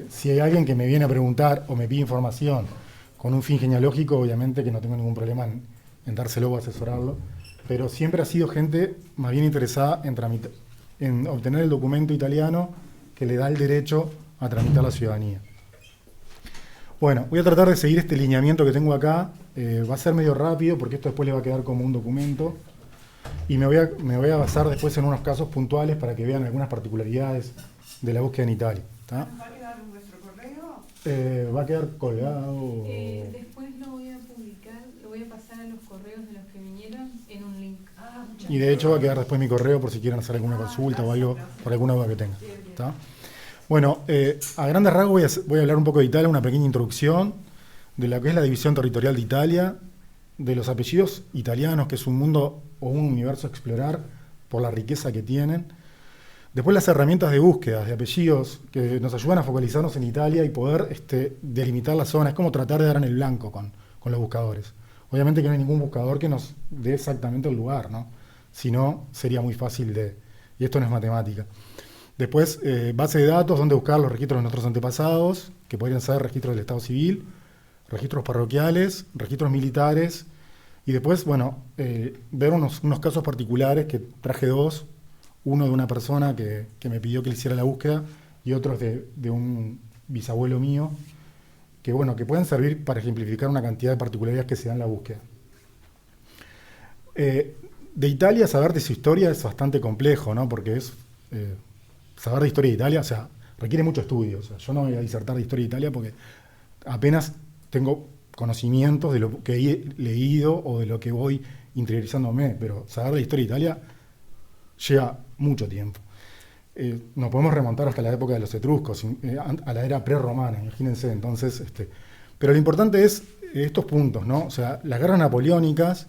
si hay alguien que me viene a preguntar o me pide información con un fin genealógico, obviamente que no tengo ningún problema en dárselo o asesorarlo, pero siempre ha sido gente más bien interesada en obtener el documento italiano que le da el derecho a tramitar la ciudadanía. Bueno, voy a tratar de seguir este lineamiento que tengo acá. Va a ser medio rápido porque esto después le va a quedar como un documento. Y me voy a basar después en unos casos puntuales para que vean algunas particularidades de la búsqueda en Italia. ¿Tá? ¿Va a quedar en nuestro correo? Va a quedar colgado. Después lo voy a publicar, lo voy a pasar a los correos de los que vinieron en un link. Y de hecho va a quedar después mi correo por si quieren hacer alguna consulta o algo, por alguna duda que tengan. ¿Tá? Bueno, a grandes rasgos voy a hablar un poco de Italia, una pequeña introducción de lo que es la división territorial de Italia, de los apellidos italianos, que es un mundo o un universo a explorar por la riqueza que tienen. Después las herramientas de búsqueda de apellidos que nos ayudan a focalizarnos en Italia y poder delimitar la zona. Es como tratar de dar en el blanco con los buscadores. Obviamente que no hay ningún buscador que nos dé exactamente el lugar, ¿no? Si no, sería muy fácil y esto no es matemática. Después, base de datos, donde buscar los registros de nuestros antepasados, que podrían ser registros del Estado Civil, registros parroquiales, registros militares, y después, bueno, ver unos casos particulares, que traje dos, uno de una persona que me pidió que le hiciera la búsqueda, y otros de un bisabuelo mío, que bueno, que pueden servir para ejemplificar una cantidad de particularidades que se dan en la búsqueda. De Italia, saber de su historia es bastante complejo, ¿no? Porque saber de historia de Italia, o sea, requiere mucho estudio. O sea, yo no voy a disertar de historia de Italia porque apenas tengo conocimientos de lo que he leído o de lo que voy interiorizándome, pero saber de historia de Italia lleva mucho tiempo. Nos podemos remontar hasta la época de los etruscos, a la era prerromana, imagínense. Entonces, pero lo importante es estos puntos, ¿no? O sea, las guerras napoleónicas,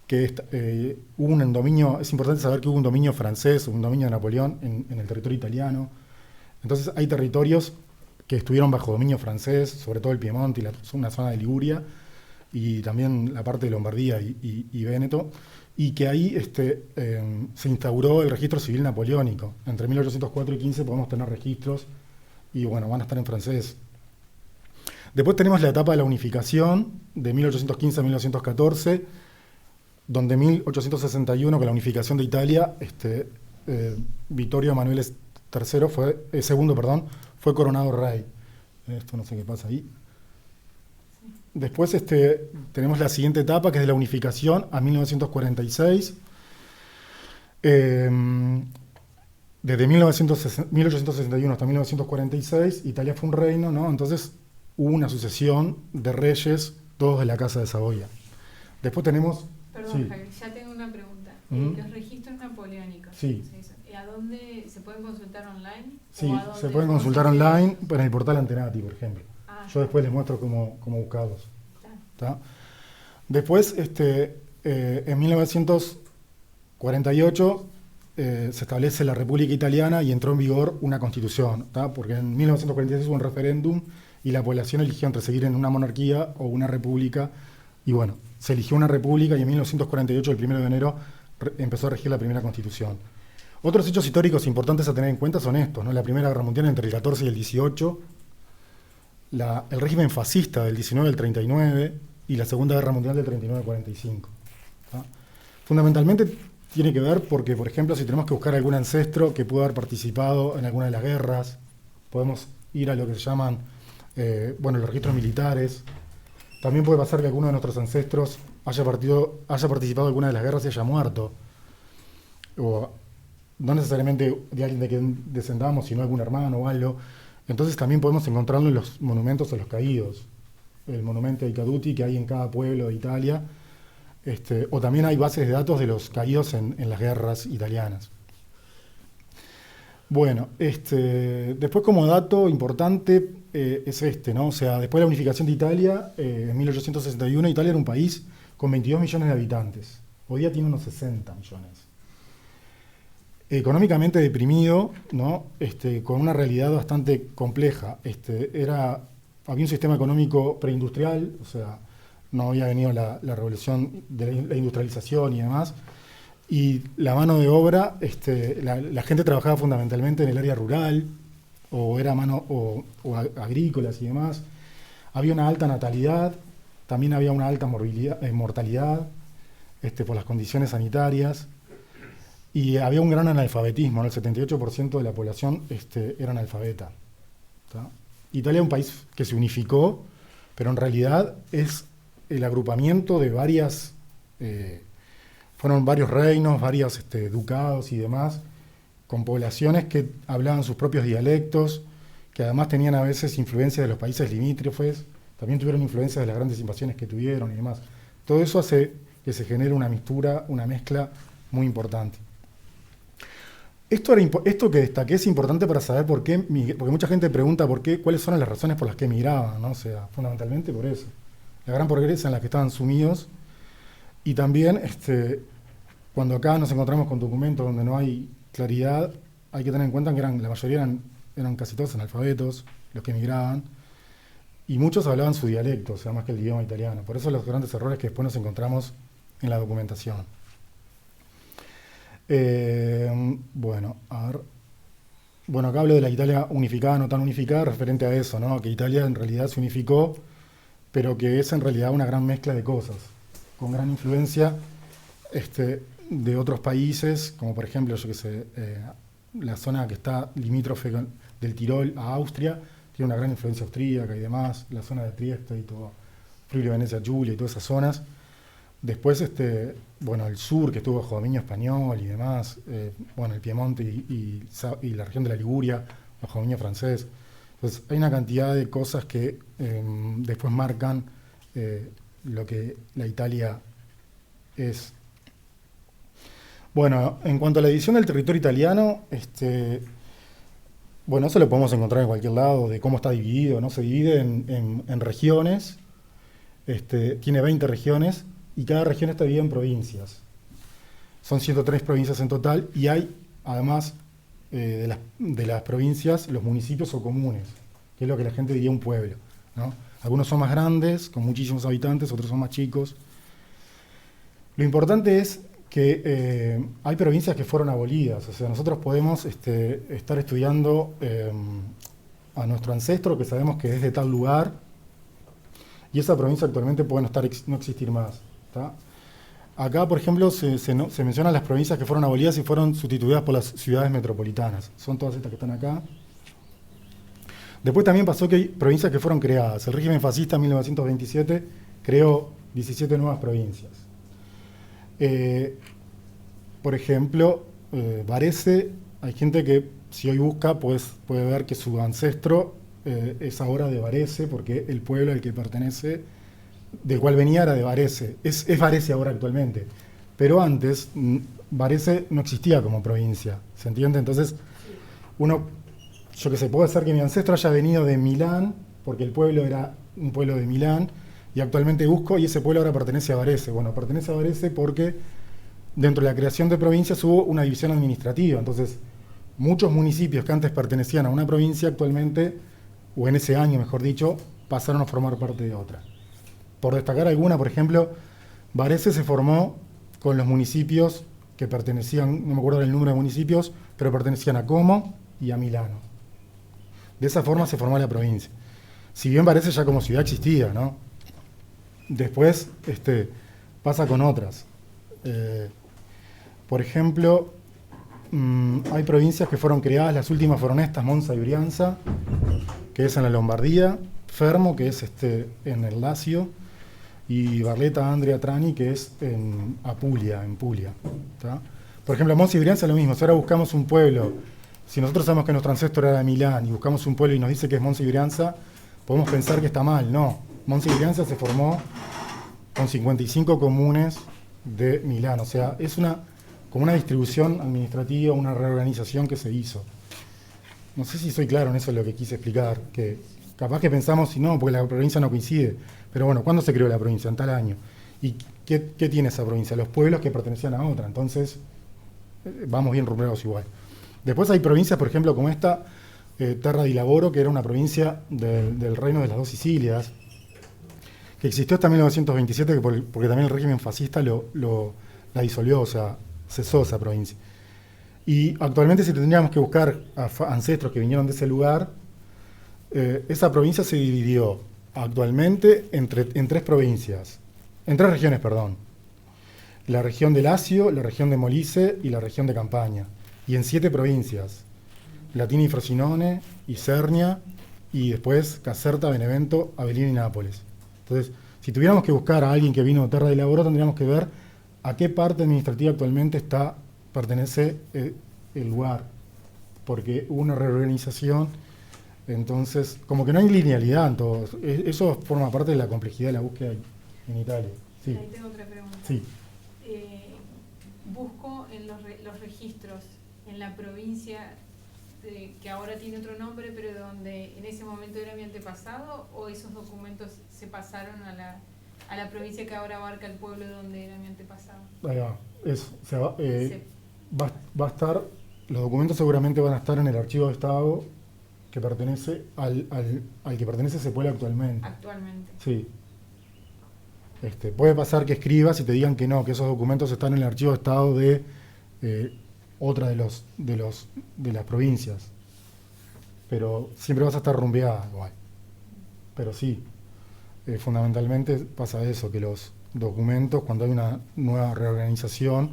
que hubo un dominio, es importante saber que hubo un dominio francés, un dominio de Napoleón en el territorio italiano. Entonces hay territorios que estuvieron bajo dominio francés, sobre todo el Piemonte y una zona de Liguria, y también la parte de Lombardía y Véneto, y que ahí se instauró el registro civil napoleónico. Entre 1804 y 15 podemos tener registros, y bueno, van a estar en francés. Después tenemos la etapa de la unificación, de 1815 a 1914, donde en 1861, con la unificación de Italia, Vittorio Emanuele II fue coronado rey. Esto no sé qué pasa ahí. Después tenemos la siguiente etapa, que es de la unificación a 1946. Desde 1861 hasta 1946, Italia fue un reino, ¿no? Entonces hubo una sucesión de reyes, todos de la Casa de Saboya. Después tenemos... Perdón, sí. Javier, ya tengo una pregunta. Los registros napoleónicos, sí. ¿a dónde se pueden consultar online? Sí, se pueden consultar online en el portal Antenati, por ejemplo. Yo después les muestro cómo buscarlos. ¿Tá? Después, en 1948 se establece la República Italiana y entró en vigor una constitución, ¿tá? Porque en 1946 hubo un referéndum y la población eligió entre seguir en una monarquía o una república, y bueno, se eligió una república y en 1948, el 1 de enero, empezó a regir la primera constitución. Otros hechos históricos importantes a tener en cuenta son estos, ¿no? La Primera Guerra Mundial entre el 14 y el 18, el régimen fascista del 19 al 39 y la Segunda Guerra Mundial del 39 al 45. ¿Tá? Fundamentalmente tiene que ver porque, por ejemplo, si tenemos que buscar algún ancestro que pudo haber participado en alguna de las guerras, podemos ir a lo que se llaman los registros militares. También puede pasar que alguno de nuestros ancestros haya participado en alguna de las guerras y haya muerto. O no necesariamente de alguien de quien descendamos, sino algún hermano o algo. Entonces también podemos encontrarlo en los monumentos a los caídos. El monumento ai caduti que hay en cada pueblo de Italia. O también hay bases de datos de los caídos en las guerras italianas. Bueno, después como dato importante es ¿no? O sea, después de la unificación de Italia, en 1861, Italia era un país con 22 millones de habitantes. Hoy día tiene unos 60 millones. Económicamente deprimido, ¿no? Con una realidad bastante compleja. Había un sistema económico preindustrial, o sea, no había venido la revolución de la industrialización y demás, y la mano de obra, la gente trabajaba fundamentalmente en el área rural, o era mano agrícolas y demás. Había una alta natalidad, también había una alta mortalidad por las condiciones sanitarias, y había un gran analfabetismo, ¿no? El 78% de la población era analfabeta. ¿Tá? Italia es un país que se unificó, pero en realidad es el agrupamiento de fueron varios reinos, varios ducados y demás, con poblaciones que hablaban sus propios dialectos, que además tenían a veces influencia de los países limítrofes, también tuvieron influencia de las grandes invasiones que tuvieron y demás. Todo eso hace que se genere una mistura, una mezcla muy importante. Esto que destaqué es importante para saber por qué, porque mucha gente pregunta cuáles son las razones por las que emigraban, ¿no? O sea, fundamentalmente por eso. La gran pobreza en la que estaban sumidos, y también cuando acá nos encontramos con documentos donde no hay claridad, hay que tener en cuenta que la mayoría eran casi todos analfabetos, los que emigraban, y muchos hablaban su dialecto, o sea, más que el idioma italiano. Por eso los grandes errores que después nos encontramos en la documentación. Bueno, a ver. Bueno, acá hablo de la Italia unificada, no tan unificada, referente a eso, ¿no? Que Italia en realidad se unificó, pero que es en realidad una gran mezcla de cosas, con gran influencia de otros países, como por ejemplo, yo que sé, la zona que está limítrofe del Tirol a Austria, tiene una gran influencia austríaca y demás, la zona de Trieste y todo, Friuli, Venecia, Giulia y todas esas zonas. Después, bueno, el sur, que estuvo bajo dominio español y demás, bueno, el Piemonte y la región de la Liguria, bajo dominio francés. Entonces, hay una cantidad de cosas que después marcan lo que la Italia es. Bueno, en cuanto a la división del territorio italiano, bueno, eso lo podemos encontrar en cualquier lado, de cómo está dividido, ¿no? Se divide en regiones, tiene 20 regiones, y cada región está dividida en provincias. Son 103 provincias en total, y hay, además de las provincias, los municipios o comunes, que es lo que la gente diría un pueblo, ¿no? Algunos son más grandes, con muchísimos habitantes, otros son más chicos. Lo importante es que hay provincias que fueron abolidas, o sea, nosotros podemos estar estudiando a nuestro ancestro, que sabemos que es de tal lugar, y esa provincia actualmente puede no existir más. ¿Tá? Acá, por ejemplo, se mencionan las provincias que fueron abolidas y fueron sustituidas por las ciudades metropolitanas. Son todas estas que están acá. Después también pasó que hay provincias que fueron creadas. El régimen fascista en 1927 creó 17 nuevas provincias. Por ejemplo, Varese, hay gente que si hoy busca puede ver que su ancestro es ahora de Varese, porque el pueblo al que pertenece, del cual venía, era de Varese. Es Varese ahora actualmente. Pero antes, Varese no existía como provincia, ¿se entiende? Entonces, yo que sé, puede ser que mi ancestro haya venido de Milán, porque el pueblo era un pueblo de Milán, y actualmente busco, y ese pueblo ahora pertenece a Varese. Bueno, pertenece a Varese porque dentro de la creación de provincias hubo una división administrativa. Entonces, muchos municipios que antes pertenecían a una provincia actualmente, o en ese año, mejor dicho, pasaron a formar parte de otra. Por destacar alguna, por ejemplo, Varese se formó con los municipios que pertenecían, no me acuerdo del número de municipios, pero pertenecían a Como y a Milano. De esa forma se formó la provincia. Si bien Varese ya como ciudad existía, ¿no? Después pasa con otras. Por ejemplo, hay provincias que fueron creadas, las últimas fueron estas: Monza y Brianza, que es en la Lombardía, Fermo, que es en el Lacio, y Barletta Andria Trani, que es en Apulia, en Puglia. ¿Tá? Por ejemplo, Monza y Brianza es lo mismo. Si ahora buscamos un pueblo, si nosotros sabemos que nuestro ancestro era de Milán y buscamos un pueblo y nos dice que es Monza y Brianza, podemos pensar que está mal. No, Monza y Brianza se formó con 55 comunes de Milán. O sea, es como una distribución administrativa, una reorganización que se hizo. No sé si soy claro en eso, es lo que quise explicar, que capaz que pensamos, si no, porque la provincia no coincide. Pero bueno, ¿cuándo se creó la provincia? En tal año. ¿Y qué tiene esa provincia? Los pueblos que pertenecían a otra. Entonces, vamos bien rumbeados igual. Después hay provincias, por ejemplo, como esta, Terra di Lavoro, que era una provincia del Reino de las Dos Sicilias, que existió hasta 1927, porque también el régimen fascista la disolvió, o sea, cesó esa provincia. Y actualmente si tendríamos que buscar ancestros que vinieron de ese lugar, esa provincia se dividió actualmente en tres provincias, en tres regiones, perdón. La región de Lacio, la región de Molise y la región de Campania. Y en 7 provincias: Latina y Frosinone, Isernia, y después Caserta, Benevento, Avellino y Nápoles. Entonces, si tuviéramos que buscar a alguien que vino de Terra del Laboro, tendríamos que ver a qué parte administrativa actualmente pertenece el lugar, porque hubo una reorganización, entonces, como que no hay linealidad en todo. Eso forma parte de la complejidad de la búsqueda en Italia. Sí. Ahí tengo otra pregunta. Sí. Busco en los registros en la provincia que ahora tiene otro nombre, pero donde en ese momento era mi antepasado, o esos documentos se pasaron a la provincia que ahora abarca el pueblo donde era mi antepasado. Ahí va. Eso. O sea, va a estar, los documentos seguramente van a estar en el archivo de Estado que pertenece al que pertenece ese pueblo actualmente. Actualmente. Sí. Puede pasar que escribas y te digan que no, que esos documentos están en el archivo de Estado de otra de las provincias. Pero siempre vas a estar rumbeada igual. Pero sí, fundamentalmente pasa eso, que los documentos, cuando hay una nueva reorganización,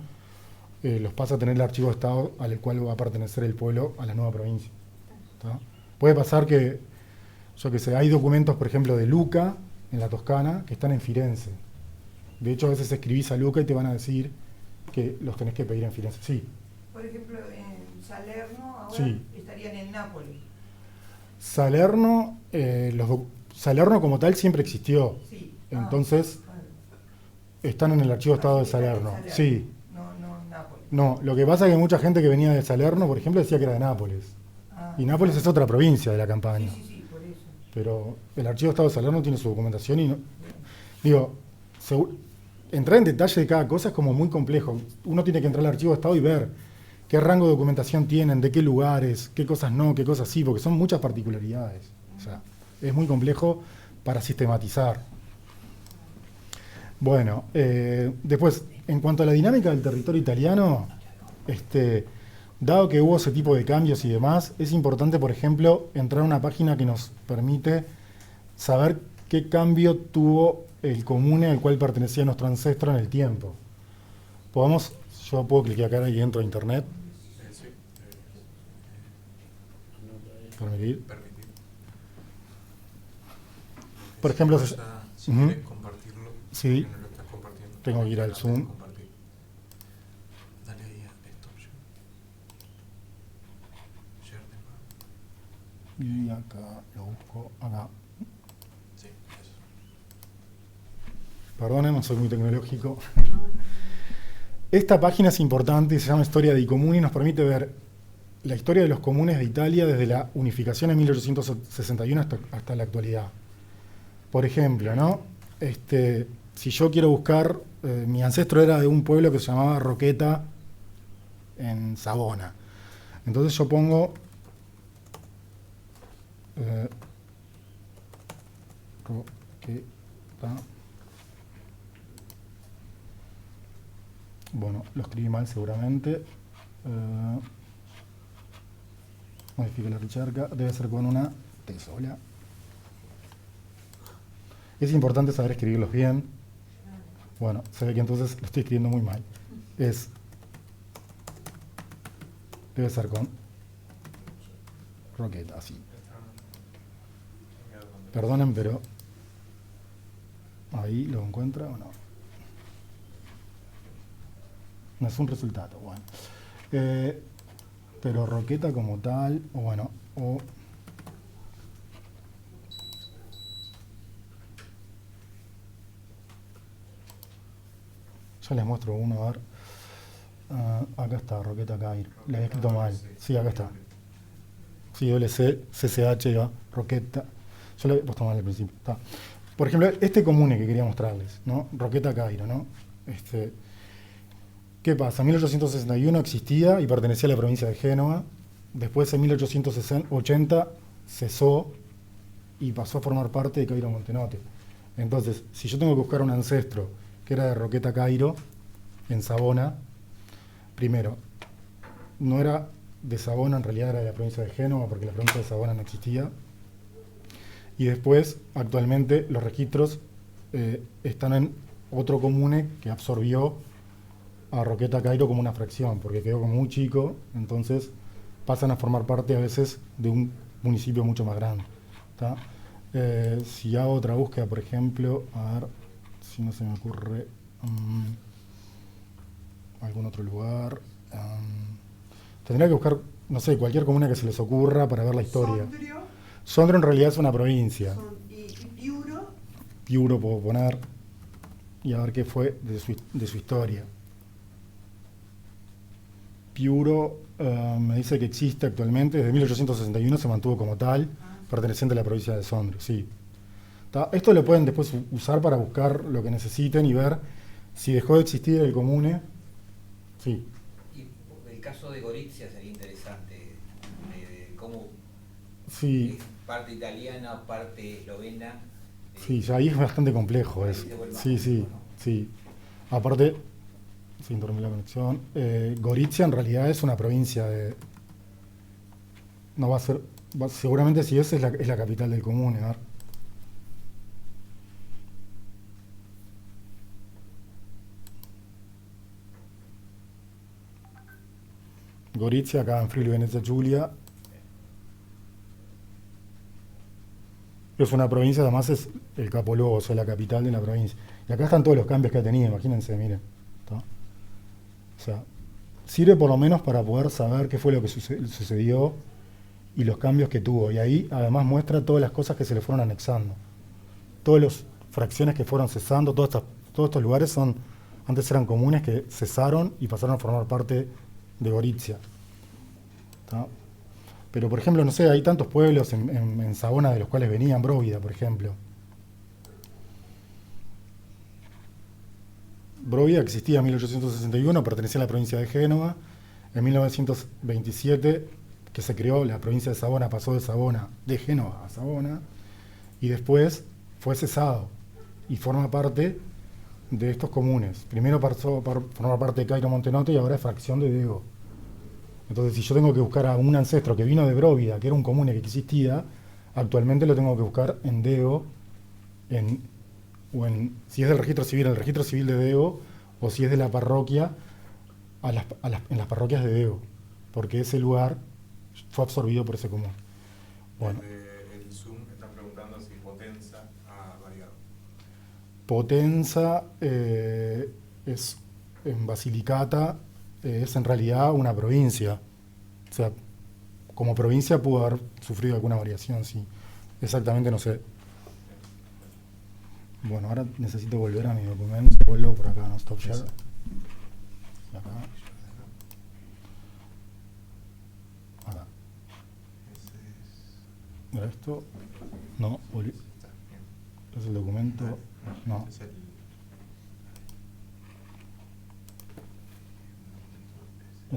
los pasa a tener el archivo de Estado al cual va a pertenecer el pueblo a la nueva provincia. ¿Tá? Puede pasar que, yo qué sé, hay documentos, por ejemplo, de Luca, en la Toscana, que están en Firenze. De hecho, a veces escribís a Luca y te van a decir que los tenés que pedir en Firenze. Sí. Por ejemplo, en Salerno ahora Sí. estarían en Nápoles. Salerno, Salerno como tal siempre existió. Sí. Entonces, Claro. están en el archivo de Estado de Salerno. Sí. No, Nápoles. No, lo que pasa es que mucha gente que venía de Salerno, por ejemplo, decía que era de Nápoles. Y Nápoles es otra provincia de la Campania. Sí, por eso. Pero el archivo de Estado de Salerno tiene su documentación y no, digo, entrar en detalle de cada cosa es como muy complejo. Uno tiene que entrar al archivo de Estado y ver qué rango de documentación tienen, de qué lugares, qué cosas no, qué cosas sí, porque son muchas particularidades. O sea, es muy complejo para sistematizar. Bueno, después, en cuanto a la dinámica del territorio italiano, dado que hubo ese tipo de cambios y demás, es importante, por ejemplo, entrar a una página que nos permite saber qué cambio tuvo el comune al cual pertenecía nuestro ancestro en el tiempo. Yo puedo clicar acá y entro a internet. Sí. Permitir. Permitir. Por ejemplo, Si quieres compartirlo, sí. que no lo estás compartiendo. Tengo que ir al Zoom. Compartir. Dale ahí a Stop Share the map. Y acá lo busco, acá. Sí, eso. Perdonen, no soy muy tecnológico. Esta página es importante, se llama Historia dei Comuni y nos permite ver la historia de los comunes de Italia desde la unificación en 1861 hasta la actualidad. Por ejemplo, ¿no? Si yo quiero buscar, mi ancestro era de un pueblo que se llamaba Roqueta en Savona. Entonces yo pongo Roqueta. Bueno, lo escribí mal seguramente. Modifico la ricerca. Debe ser con una T sola. Es importante saber escribirlos bien. Bueno, se ve que entonces lo estoy escribiendo muy mal. Debe ser con Roqueta, así. Perdonen, pero ahí lo encuentra o no. No es un resultado, bueno. Pero Roqueta como tal, o bueno, ya les muestro uno, a ver. Acá está, Roqueta Cairo. Le he escrito mal. Sí, acá está. Sí, doble C, CCH, va, Roqueta. Yo le he puesto mal al principio. Está. Por ejemplo, este comune que quería mostrarles, ¿no? Roqueta Cairo, ¿no? ¿Qué pasa? En 1861 existía y pertenecía a la provincia de Génova. Después, en 1880, cesó y pasó a formar parte de Cairo Montenotte. Entonces, si yo tengo que buscar un ancestro que era de Roqueta Cairo, en Savona, primero, no era de Savona, en realidad era de la provincia de Génova, porque la provincia de Savona no existía. Y después, actualmente, los registros están en otro comune que absorbió a Roqueta Cairo como una fracción, porque quedó como muy chico, entonces pasan a formar parte a veces de un municipio mucho más grande. ¿Tá? Si hago otra búsqueda, por ejemplo, a ver si no se me ocurre algún otro lugar. Tendría que buscar, no sé, cualquier comuna que se les ocurra para ver la historia. Sondrio, Sondrio en realidad es una provincia. y Piuro, Piuro puedo poner y a ver qué fue de su historia. Piuro me dice que existe actualmente, desde 1861 se mantuvo como tal, perteneciente a la provincia de Sondrio, sí. Esto lo pueden después usar para buscar lo que necesiten y ver si dejó de existir el comune. Sí. Y el caso de Gorizia sería interesante, de cómo Sí, es parte italiana, parte eslovena. sí, ya ahí es bastante complejo ahí eso. se vuelve más Sí, sí, complejo, ¿no? sí. Aparte, se interrumpió la conexión. Gorizia en realidad es una provincia de. No va a ser. Seguramente si es la capital del comune, a ver. Gorizia, acá en Friuli Venezia Giulia. Es una provincia, además es el capoluogo, o sea, la capital de la provincia. Y acá están todos los cambios que ha tenido, imagínense, miren. ¿Tá? O sea, sirve por lo menos para poder saber qué fue lo que sucedió y los cambios que tuvo. Y ahí además muestra todas las cosas que se le fueron anexando. Todas las fracciones que fueron cesando, todos estos lugares antes eran comunes que cesaron y pasaron a formar parte de Gorizia. ¿Tá? Pero, por ejemplo, no sé, hay tantos pueblos en Savona de los cuales venían, Bróvida, por ejemplo. Bróvida existía en 1861, pertenecía a la provincia de Génova. En 1927, que se creó, la provincia de Savona pasó de Génova a Savona, y después fue cesado y forma parte de estos comunes. Primero pasó por formar parte de Cairo Montenotte y ahora es fracción de Dego. Entonces, si yo tengo que buscar a un ancestro que vino de Bróvida, que era un comune que existía, actualmente lo tengo que buscar en Dego, si es del registro civil, en el registro civil de Dego, o si es de la parroquia, en las parroquias de Dego, porque ese lugar fue absorbido por ese común. Bueno, Desde el Zoom están preguntando si Potenza ha variado. Potenza es en Basilicata, es en realidad una provincia. O sea, como provincia pudo haber sufrido alguna variación, sí. Exactamente no sé. Bueno, ahora necesito volver a mi documento. Vuelvo por acá, no stop share. Y acá. Acá. Ese es. ¿Era esto? No, volví. Está bien. ¿Es el documento? No. Ese es el.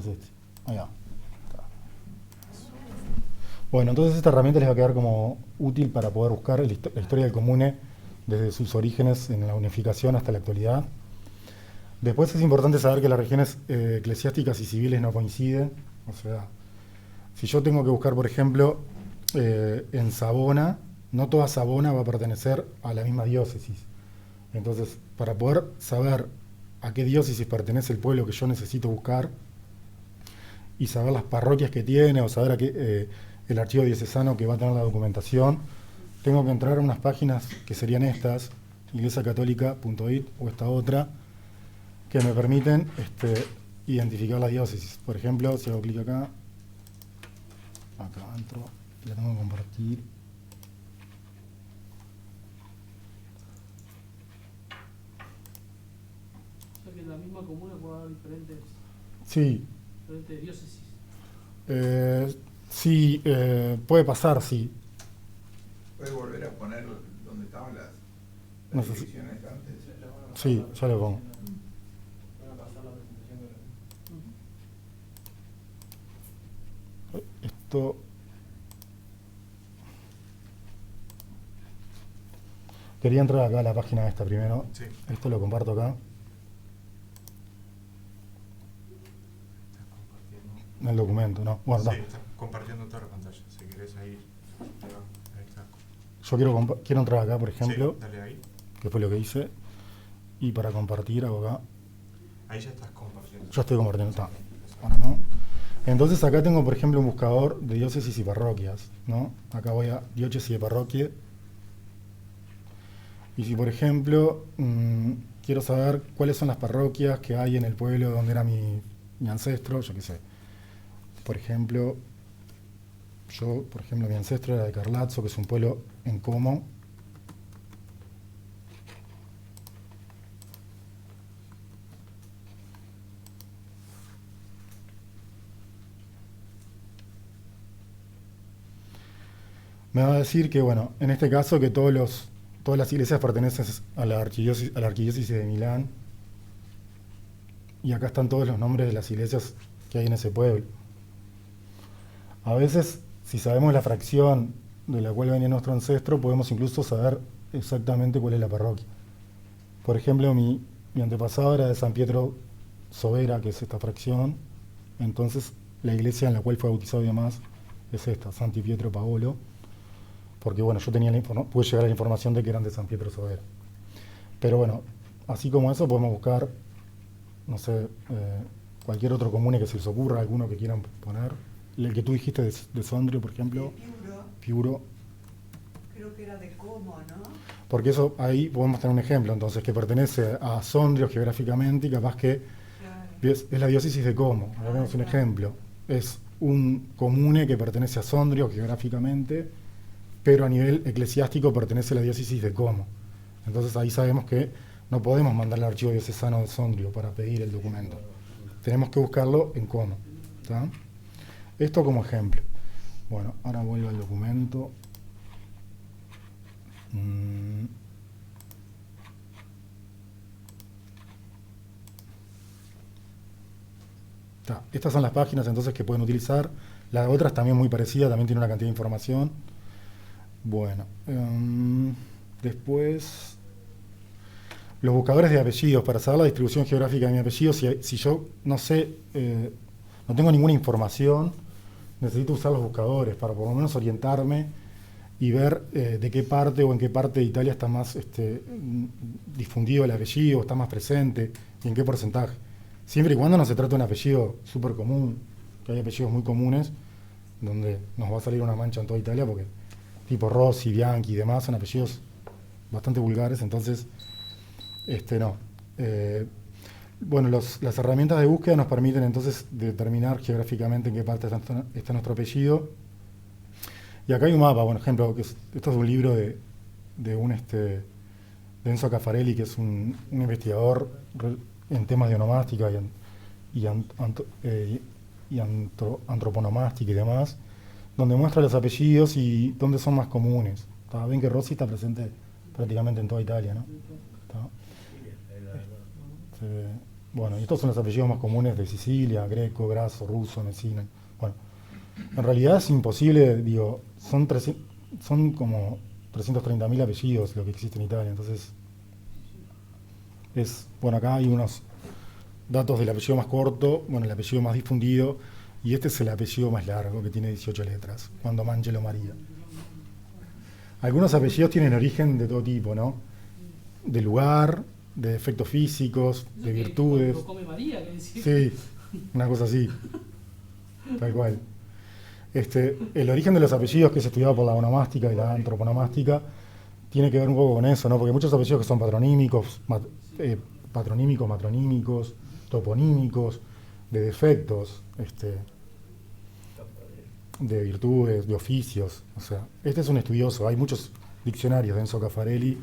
Es este. Allá. Bueno, entonces esta herramienta les va a quedar como útil para poder buscar la historia del comune desde sus orígenes en la unificación hasta la actualidad. Después es importante saber que las regiones eclesiásticas y civiles no coinciden. O sea, si yo tengo que buscar, por ejemplo, en Savona, no toda Savona va a pertenecer a la misma diócesis. Entonces, para poder saber a qué diócesis pertenece el pueblo que yo necesito buscar y saber las parroquias que tiene o saber a qué, el archivo diocesano que va a tener la documentación, tengo que entrar a unas páginas que serían estas, iglesiacatólica.it o esta otra, que me permiten identificar las diócesis. Por ejemplo, si hago clic acá entro, la tengo que compartir. O sea que en la misma comuna puede haber diferentes Sí, diócesis. sí, puede pasar, sí. ¿Puede volver a poner donde estaban las No sé si- divisiones antes? Sí, ya lo pongo. Van a pasar la presentación de Esto. Quería entrar acá a la página esta primero. Sí. Esto lo comparto acá. Estás compartiendo. en el documento, ¿no? Bueno, Sí, no. está compartiendo toda la pantalla. Si querés ahí. Ahí está. Yo quiero entrar acá, por ejemplo, Sí, dale ahí. que fue lo que hice, y para compartir hago acá. Ahí ya estás compartiendo. Yo estoy compartiendo, está. Ahora no. Entonces acá tengo, por ejemplo, un buscador de diócesis y parroquias, ¿no? Acá voy a diócesis y parroquia. Y si, por ejemplo, quiero saber cuáles son las parroquias que hay en el pueblo donde era mi ancestro, yo qué sé. Por ejemplo, mi ancestro era de Carlazzo, que es un pueblo en Como. Me va a decir que, bueno, en este caso que todas las iglesias pertenecen a la arquidiócesis de Milán. Y acá están todos los nombres de las iglesias que hay en ese pueblo. A veces, si sabemos la fracción de la cual venía nuestro ancestro, podemos incluso saber exactamente cuál es la parroquia. Por ejemplo, mi antepasado era de San Pietro Sobera, que es esta fracción. Entonces, la iglesia en la cual fue bautizado y demás es esta, Santi Pietro Paolo. Porque bueno, yo tenía pude llegar a la información de que eran de San Pietro Sobera. Pero bueno, así como eso podemos buscar, no sé, cualquier otro comune que se les ocurra, alguno que quieran poner. El que tú dijiste de Sondrio, por ejemplo, Piuro. Creo que era de Como, ¿no? Porque eso ahí podemos tener un ejemplo, entonces, que pertenece a Sondrio geográficamente y capaz que Claro. es la diócesis de Como. Ahora tenemos un ejemplo. Es un comune que pertenece a Sondrio geográficamente, pero a nivel eclesiástico pertenece a la diócesis de Como. Entonces ahí sabemos que no podemos mandar el archivo diocesano de Sondrio para pedir el documento. Tenemos que buscarlo en Como. ¿Está? Esto como ejemplo. Bueno, ahora vuelvo al documento. Estas son las páginas entonces que pueden utilizar. La otra es también muy parecida, también tiene una cantidad de información. Bueno, después los buscadores de apellidos. Para saber la distribución geográfica de mi apellido, si yo no sé, no tengo ninguna información, necesito usar los buscadores para por lo menos orientarme y ver de qué parte o en qué parte de Italia está más difundido el apellido, está más presente y en qué porcentaje. Siempre y cuando no se trate de un apellido súper común, que hay apellidos muy comunes, donde nos va a salir una mancha en toda Italia, porque tipo Rossi, Bianchi y demás son apellidos bastante vulgares, entonces, no. Bueno, las herramientas de búsqueda nos permiten entonces determinar geográficamente en qué parte está nuestro apellido. Y acá hay un mapa, por ejemplo, esto es de un libro de de Enzo Caffarelli, que es un investigador en temas de onomástica y antroponomástica y demás, donde muestra los apellidos y dónde son más comunes. Ven que Rossi está presente prácticamente en toda Italia, ¿no? Bueno, y estos son los apellidos más comunes de Sicilia: Greco, Grasso, Russo, Messina. Bueno, en realidad es imposible, digo, son como 330.000 apellidos lo que existe en Italia, entonces bueno, acá hay unos datos del apellido más corto, bueno, el apellido más difundido, y este es el apellido más largo, que tiene 18 letras, Cuando Mangelo María. Algunos apellidos tienen origen de todo tipo, ¿no? De lugar, de efectos físicos, de virtudes. Lo come María, que decir. Sí, una cosa así, tal cual. El origen de los apellidos, que es estudiado por la onomástica y la antroponomástica, tiene que ver un poco con eso, ¿no? Porque muchos apellidos que son patronímicos, matronímicos, toponímicos, de defectos, de virtudes, de oficios. O sea, este es un estudioso. Hay muchos diccionarios de Enzo Caffarelli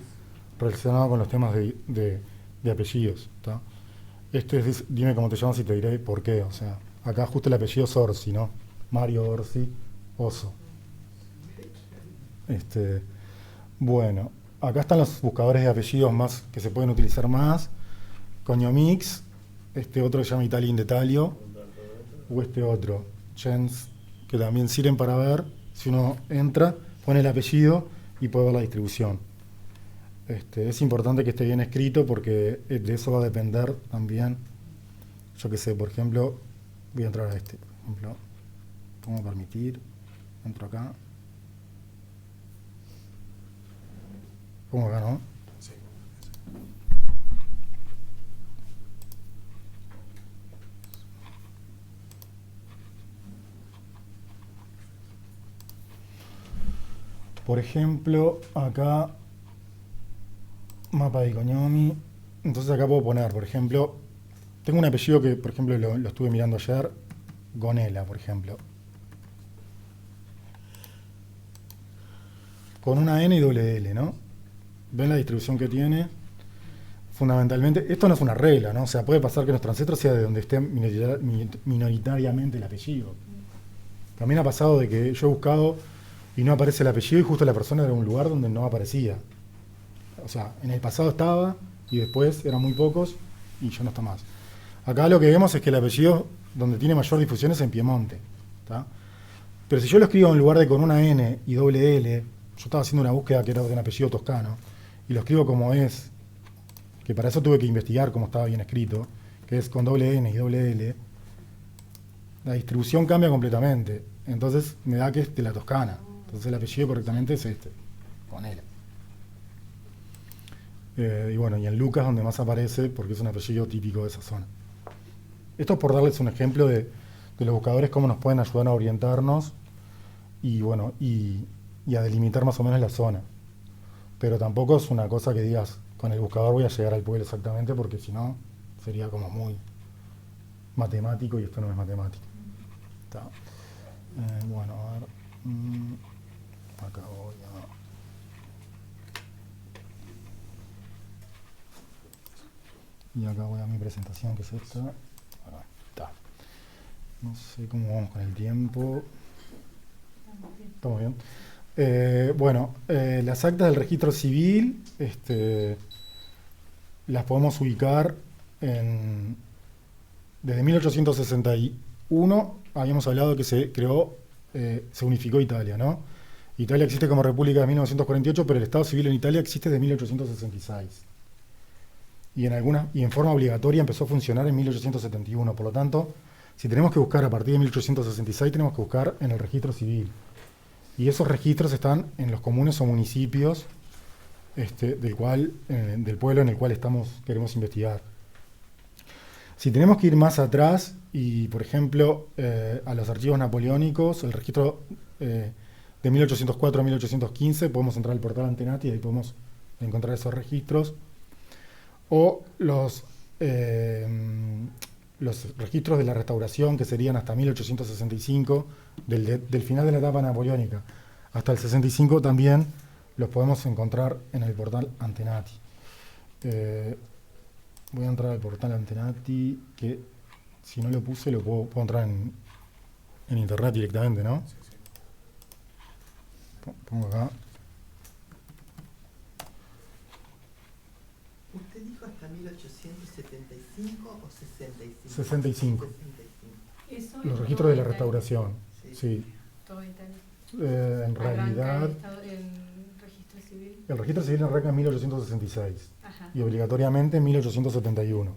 relacionados con los temas de apellidos. ¿Tá? Dime cómo te llamas y te diré por qué. O sea, acá justo el apellido es Orsi, ¿no? Mario Orsi, Oso. Bueno, acá están los buscadores de apellidos más que se pueden utilizar más. Cognomix, otro que se llama Italia in Detalio, o otro, Chens, que también sirven para ver, si uno entra, pone el apellido y puede ver la distribución. Es importante que esté bien escrito porque de eso va a depender también, yo qué sé, por ejemplo, voy a entrar a ejemplo, pongo permitir, entro acá, pongo acá, ¿no? Sí. Por ejemplo, acá, mapa de Konyomi. Entonces acá puedo poner, por ejemplo, tengo un apellido que, por ejemplo, lo estuve mirando ayer, Gonela, por ejemplo. Con una N y doble L, ¿no? ¿Ven la distribución que tiene? Fundamentalmente, esto no es una regla, ¿no? O sea, puede pasar que nuestro ancestro sea de donde esté minoritariamente el apellido. También ha pasado de que yo he buscado y no aparece el apellido y justo la persona era en un lugar donde no aparecía. O sea, en el pasado estaba y después eran muy pocos y ya no está más. Acá lo que vemos es que el apellido donde tiene mayor difusión es en Piemonte, ¿tá? Pero si yo lo escribo en lugar de con una N y doble L, yo estaba haciendo una búsqueda que era de un apellido toscano, y lo escribo como es, que para eso tuve que investigar cómo estaba bien escrito, que es con doble N y doble L, la distribución cambia completamente. Entonces me da que es de la Toscana. Entonces el apellido correctamente es este, con L. Y bueno, y en Lucas donde más aparece, porque es un apellido típico de esa zona. Esto es por darles un ejemplo de los buscadores, cómo nos pueden ayudar a orientarnos y bueno, y a delimitar más o menos la zona. Pero tampoco es una cosa que digas, con el buscador voy a llegar al pueblo exactamente, porque si no, sería como muy matemático y esto no es matemático. Está. Bueno, a ver. Acá voy a... Y acá voy a mi presentación, que es esta. Ahí está. No sé cómo vamos con el tiempo. ¿Estamos bien? Bueno, las actas del registro civil las podemos ubicar desde 1861. Habíamos hablado que se creó, se unificó Italia, ¿no? Italia existe como república de 1948, pero el Estado civil en Italia existe desde 1866. Y en forma obligatoria empezó a funcionar en 1871. Por lo tanto, si tenemos que buscar a partir de 1866, tenemos que buscar en el registro civil. Y esos registros están en los comunes o municipios del pueblo en el cual queremos investigar. Si tenemos que ir más atrás, y por ejemplo, a los archivos napoleónicos, el registro de 1804 a 1815, podemos entrar al portal Antenati y ahí podemos encontrar esos registros. O los registros de la restauración, que serían hasta 1865, del final de la etapa napoleónica hasta el 65, también los podemos encontrar en el portal Antenati. Voy a entrar al portal Antenati, que si no lo puse lo puedo entrar en internet directamente, ¿no? Sí, sí. Pongo acá. ¿Usted dijo hasta 1875 o 65? 65. 65. Eso Los es registros todo de la Italia. restauración. Sí. Sí. Todo Italia. En realidad, Arranca el registro civil. el registro civil arranca en 1866 Ajá. y obligatoriamente en 1871. O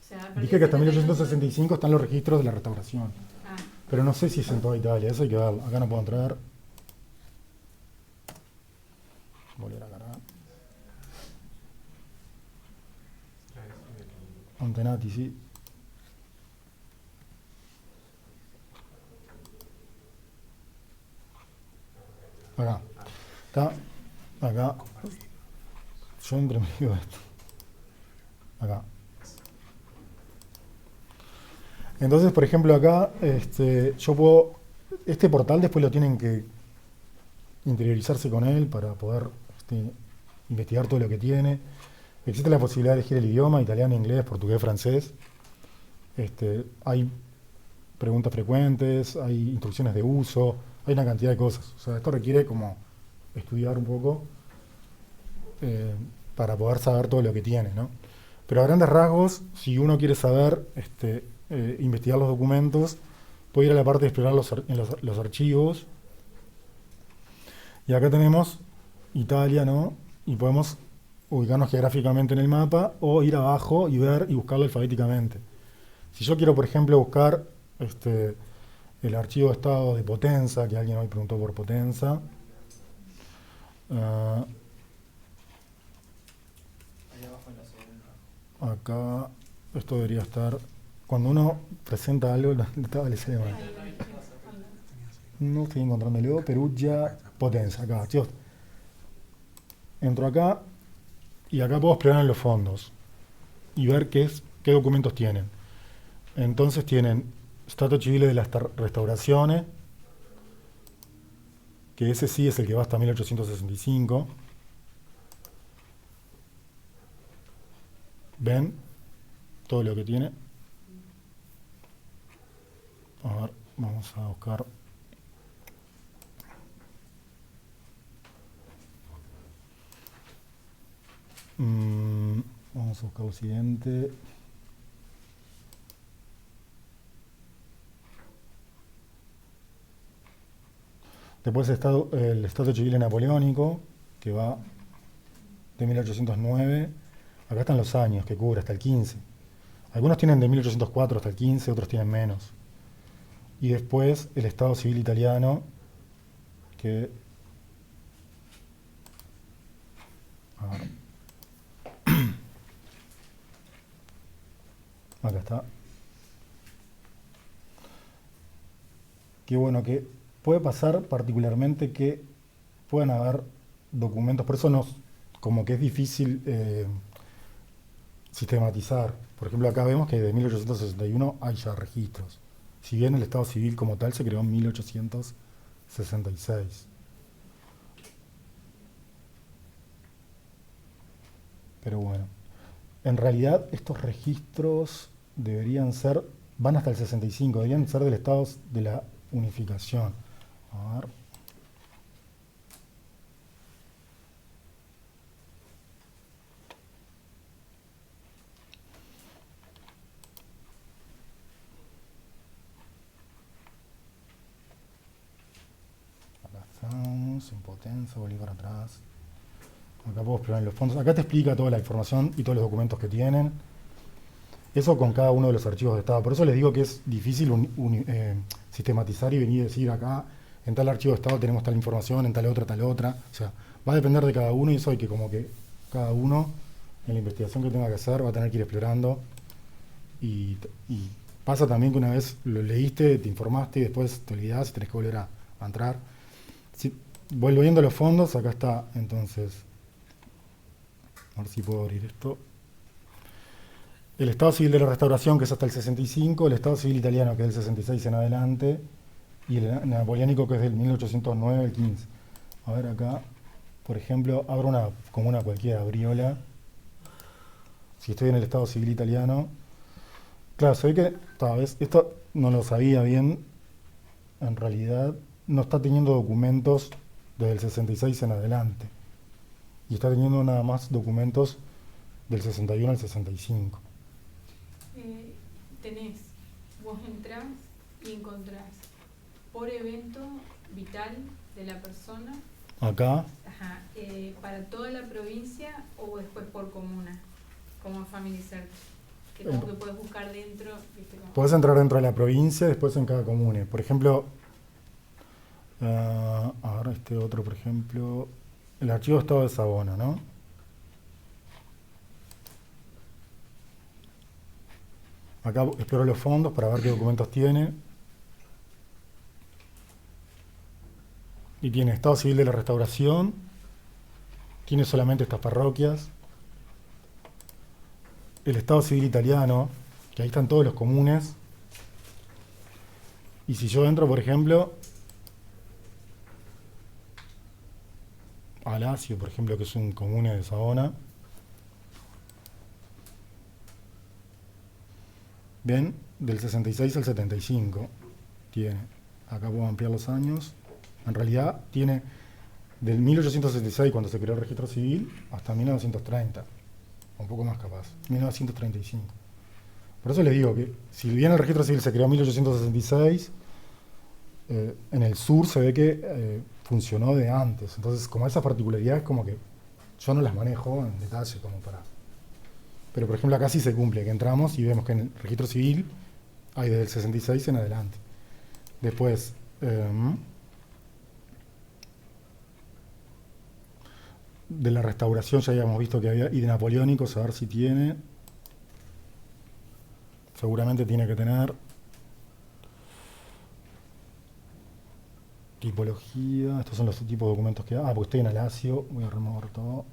sea, a partir Dije que hasta de 1865 están los registros de la restauración, Ah, pero no sé si es en toda Italia, eso hay que verlo. Acá no puedo entrar. Volver a cargar. Antenati, sí. Acá. Está. Acá. Yo entre medio de esto. Acá. Entonces, por ejemplo, acá, yo puedo. Este portal después lo tienen que interiorizarse con él para poder investigar todo lo que tiene. Existe la posibilidad de elegir el idioma: italiano, inglés, portugués, francés. Hay preguntas frecuentes, hay instrucciones de uso, hay una cantidad de cosas. O sea, esto requiere como estudiar un poco para poder saber todo lo que tiene, ¿no? Pero a grandes rasgos, si uno quiere saber, investigar los documentos, puede ir a la parte de explorar los archivos. Y acá tenemos Italia, ¿no? Y podemos ubicarnos geográficamente en el mapa o ir abajo y ver y buscarlo alfabéticamente. Si yo quiero, por ejemplo, buscar el archivo de estado de Potenza, que alguien hoy preguntó por Potenza. Ahí abajo en la segunda. Acá, esto debería estar, cuando uno presenta algo, le sale mal. No estoy encontrándolo, Perugia, Potenza, acá, chicos. Entro acá y acá puedo explorar en los fondos y ver qué documentos tienen. Entonces tienen Stato Civile de las Restauraciones, que ese sí es el que va hasta 1865. ¿Ven? Todo lo que tiene. A ver, vamos a buscar. Vamos a buscar lo siguiente. Después el Estado Civil Napoleónico, que va de 1809. Acá están los años que cubre, hasta el 15. Algunos tienen de 1804 hasta el 15, otros tienen menos. Y después el Estado Civil Italiano, que... A ver. Acá está. Qué bueno que puede pasar particularmente que puedan haber documentos, por eso como que es difícil sistematizar. Por ejemplo, acá vemos que de 1861 hay ya registros, si bien el Estado Civil como tal se creó en 1866. Pero bueno, en realidad estos registros van hasta el 65, deberían ser del Estado de la Unificación. A ver. Acá estamos, en Potenza, volví para atrás. Acá puedo explorar en los fondos. Acá te explica toda la información y todos los documentos que tienen. Eso con cada uno de los archivos de estado. Por eso les digo que es difícil sistematizar y venir y decir acá, en tal archivo de estado tenemos tal información, en tal otra, tal otra. O sea, va a depender de cada uno y eso hay que como que cada uno en la investigación que tenga que hacer va a tener que ir explorando. Y pasa también que una vez lo leíste, te informaste y después te olvidás y tenés que volver a entrar. Volviendo a los fondos, acá está entonces... A ver si puedo abrir esto. El Estado Civil de la Restauración, que es hasta el 65, el Estado Civil Italiano, que es del 66 en adelante, y el Napoleónico, que es del 1809 al 15. A ver acá, por ejemplo, abro una comuna cualquiera, Briola. Si estoy en el Estado Civil Italiano. Claro, se ve que, tal vez, esto no lo sabía bien, en realidad no está teniendo documentos desde el 66 en adelante. Y está teniendo nada más documentos del 61 al 65. Vos entrás y encontrás por evento vital de la persona. Acá. Ajá, para toda la provincia o después por comuna, como Family Search. Que como que puedes buscar dentro. ¿Viste? Puedes entrar dentro de la provincia, después en cada comuna. Por ejemplo, ahora este otro, por ejemplo, el archivo de estado de Savona, ¿no? Acá exploro los fondos para ver qué documentos tiene. Y tiene Estado Civil de la Restauración. Tiene solamente estas parroquias. El Estado Civil Italiano, que ahí están todos los comunes. Y si yo entro, por ejemplo, a Lacio, por ejemplo, que es un comune de Savona. Ven, del 66 al 75 tiene. Acá puedo ampliar los años. En realidad tiene del 1866, cuando se creó el registro civil, hasta 1930. Un poco más capaz. 1935. Por eso les digo que, si bien el registro civil se creó en 1866, en el sur se ve que funcionó de antes. Entonces, como esas particularidades, como que yo no las manejo en detalle como para... Pero, por ejemplo, acá sí se cumple, que entramos y vemos que en el registro civil hay desde el 66 en adelante. Después, de la restauración ya habíamos visto que había, y de napoleónicos, a ver si tiene. Seguramente tiene que tener. Tipología, estos son los tipos de documentos que... porque estoy en Alacio, voy a remover todo.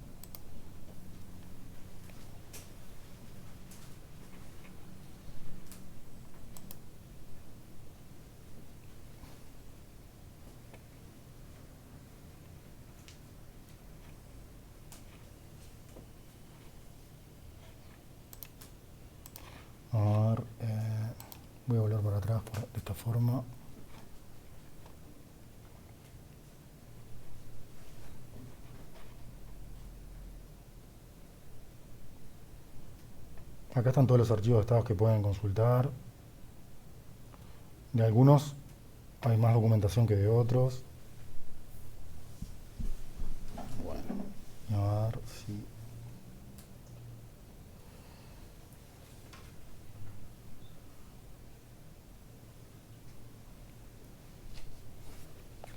A ver, voy a volver para atrás de esta forma. Acá están todos los archivos de estados que pueden consultar. De algunos hay más documentación que de otros. Bueno, y a ver si...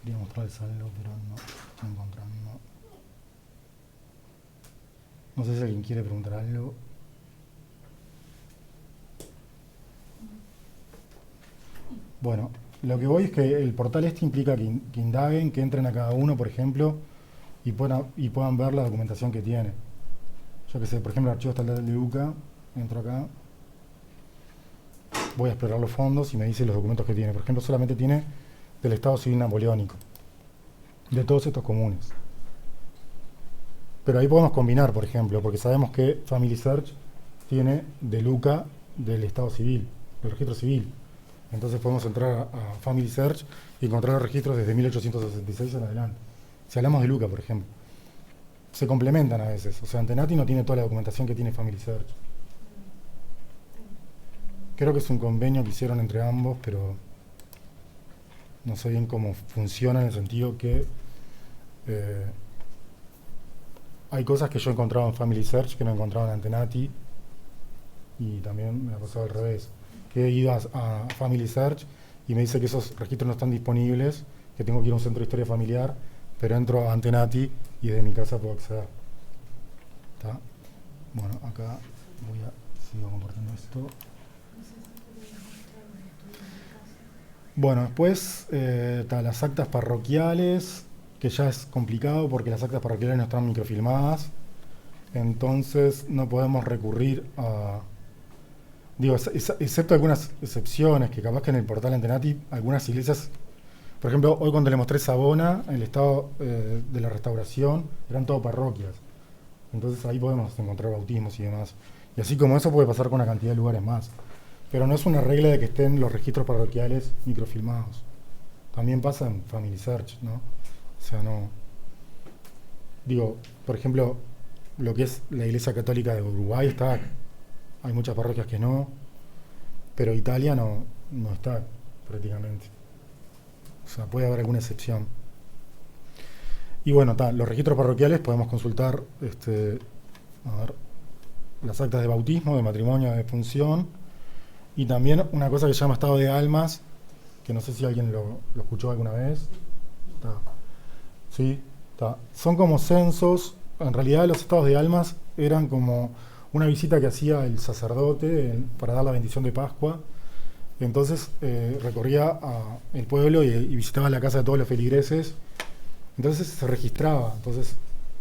Quería mostrar el saldo, pero no estoy encontrando. No sé si alguien quiere preguntar algo. Bueno, lo que voy es que el portal este implica que indaguen, que entren a cada uno, por ejemplo, y puedan ver la documentación que tiene. Yo que sé, por ejemplo, el archivo estatal de UCA, entro acá, voy a explorar los fondos y me dice los documentos que tiene. Por ejemplo, solamente tiene del Estado Civil Napoleónico, de todos estos comunes. Pero ahí podemos combinar, por ejemplo, porque sabemos que Family Search tiene del UCA del Estado Civil, del registro civil. Entonces podemos entrar a Family Search y encontrar los registros desde 1866 en adelante. Si hablamos de Luca, por ejemplo, se complementan a veces. O sea, Antenati no tiene toda la documentación que tiene Family Search. Creo que es un convenio que hicieron entre ambos, pero no sé bien cómo funciona en el sentido que hay cosas que yo he encontrado en Family Search que no he encontrado en Antenati, y también me ha pasado al revés. Que he ido a Family Search y me dice que esos registros no están disponibles, que tengo que ir a un centro de historia familiar, pero entro a Antenati y desde mi casa puedo acceder. ¿Está? Bueno, acá sigo compartiendo esto. Bueno, después las actas parroquiales, que ya es complicado porque las actas parroquiales no están microfilmadas, entonces no podemos recurrir a... Digo, excepto algunas excepciones, que capaz que en el portal Antenati, algunas iglesias, por ejemplo, hoy cuando le mostré Savona, en el estado de la restauración, eran todo parroquias. Entonces ahí podemos encontrar bautismos y demás. Y así como eso puede pasar con una cantidad de lugares más. Pero no es una regla de que estén los registros parroquiales microfilmados. También pasa en Family Search, ¿no? O sea, no... Digo, por ejemplo, lo que es la Iglesia Católica de Uruguay está... Hay muchas parroquias que no, pero Italia no está prácticamente. O sea, puede haber alguna excepción. Y bueno, los registros parroquiales podemos consultar las actas de bautismo, de matrimonio, de defunción, y también una cosa que se llama estado de almas, que no sé si alguien lo escuchó alguna vez. ¿Sí? Son como censos. En realidad los estados de almas eran como una visita que hacía el sacerdote para dar la bendición de Pascua. Entonces recorría el pueblo y visitaba la casa de todos los feligreses. Entonces se registraba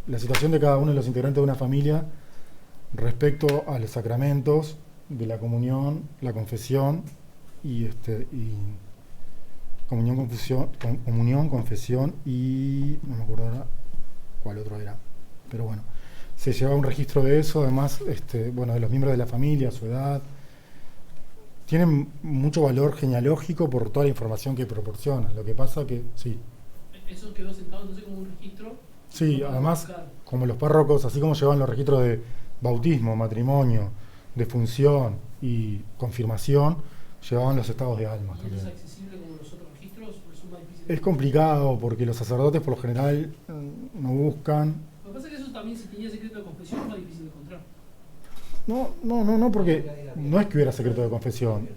la situación de cada uno de los integrantes de una familia respecto a los sacramentos de la comunión, la confesión y comunión, confesión y no me acuerdo ahora cuál otro era, pero bueno, se llevaba un registro de eso, además de los miembros de la familia, su edad. Tienen mucho valor genealógico por toda la información que proporcionan. Lo que pasa que sí. Eso quedó sentado entonces como un registro. Sí, además, como los párrocos, así como llevan los registros de bautismo, matrimonio, defunción y confirmación, llevaban los estados de almas. ¿No es accesible como los otros registros? ¿O es más difícil? Es complicado porque los sacerdotes por lo general no buscan. Lo que pasa es que eso también, si tenía secreto de confesión, es más difícil de encontrar. No, porque no es que hubiera secreto de confesión.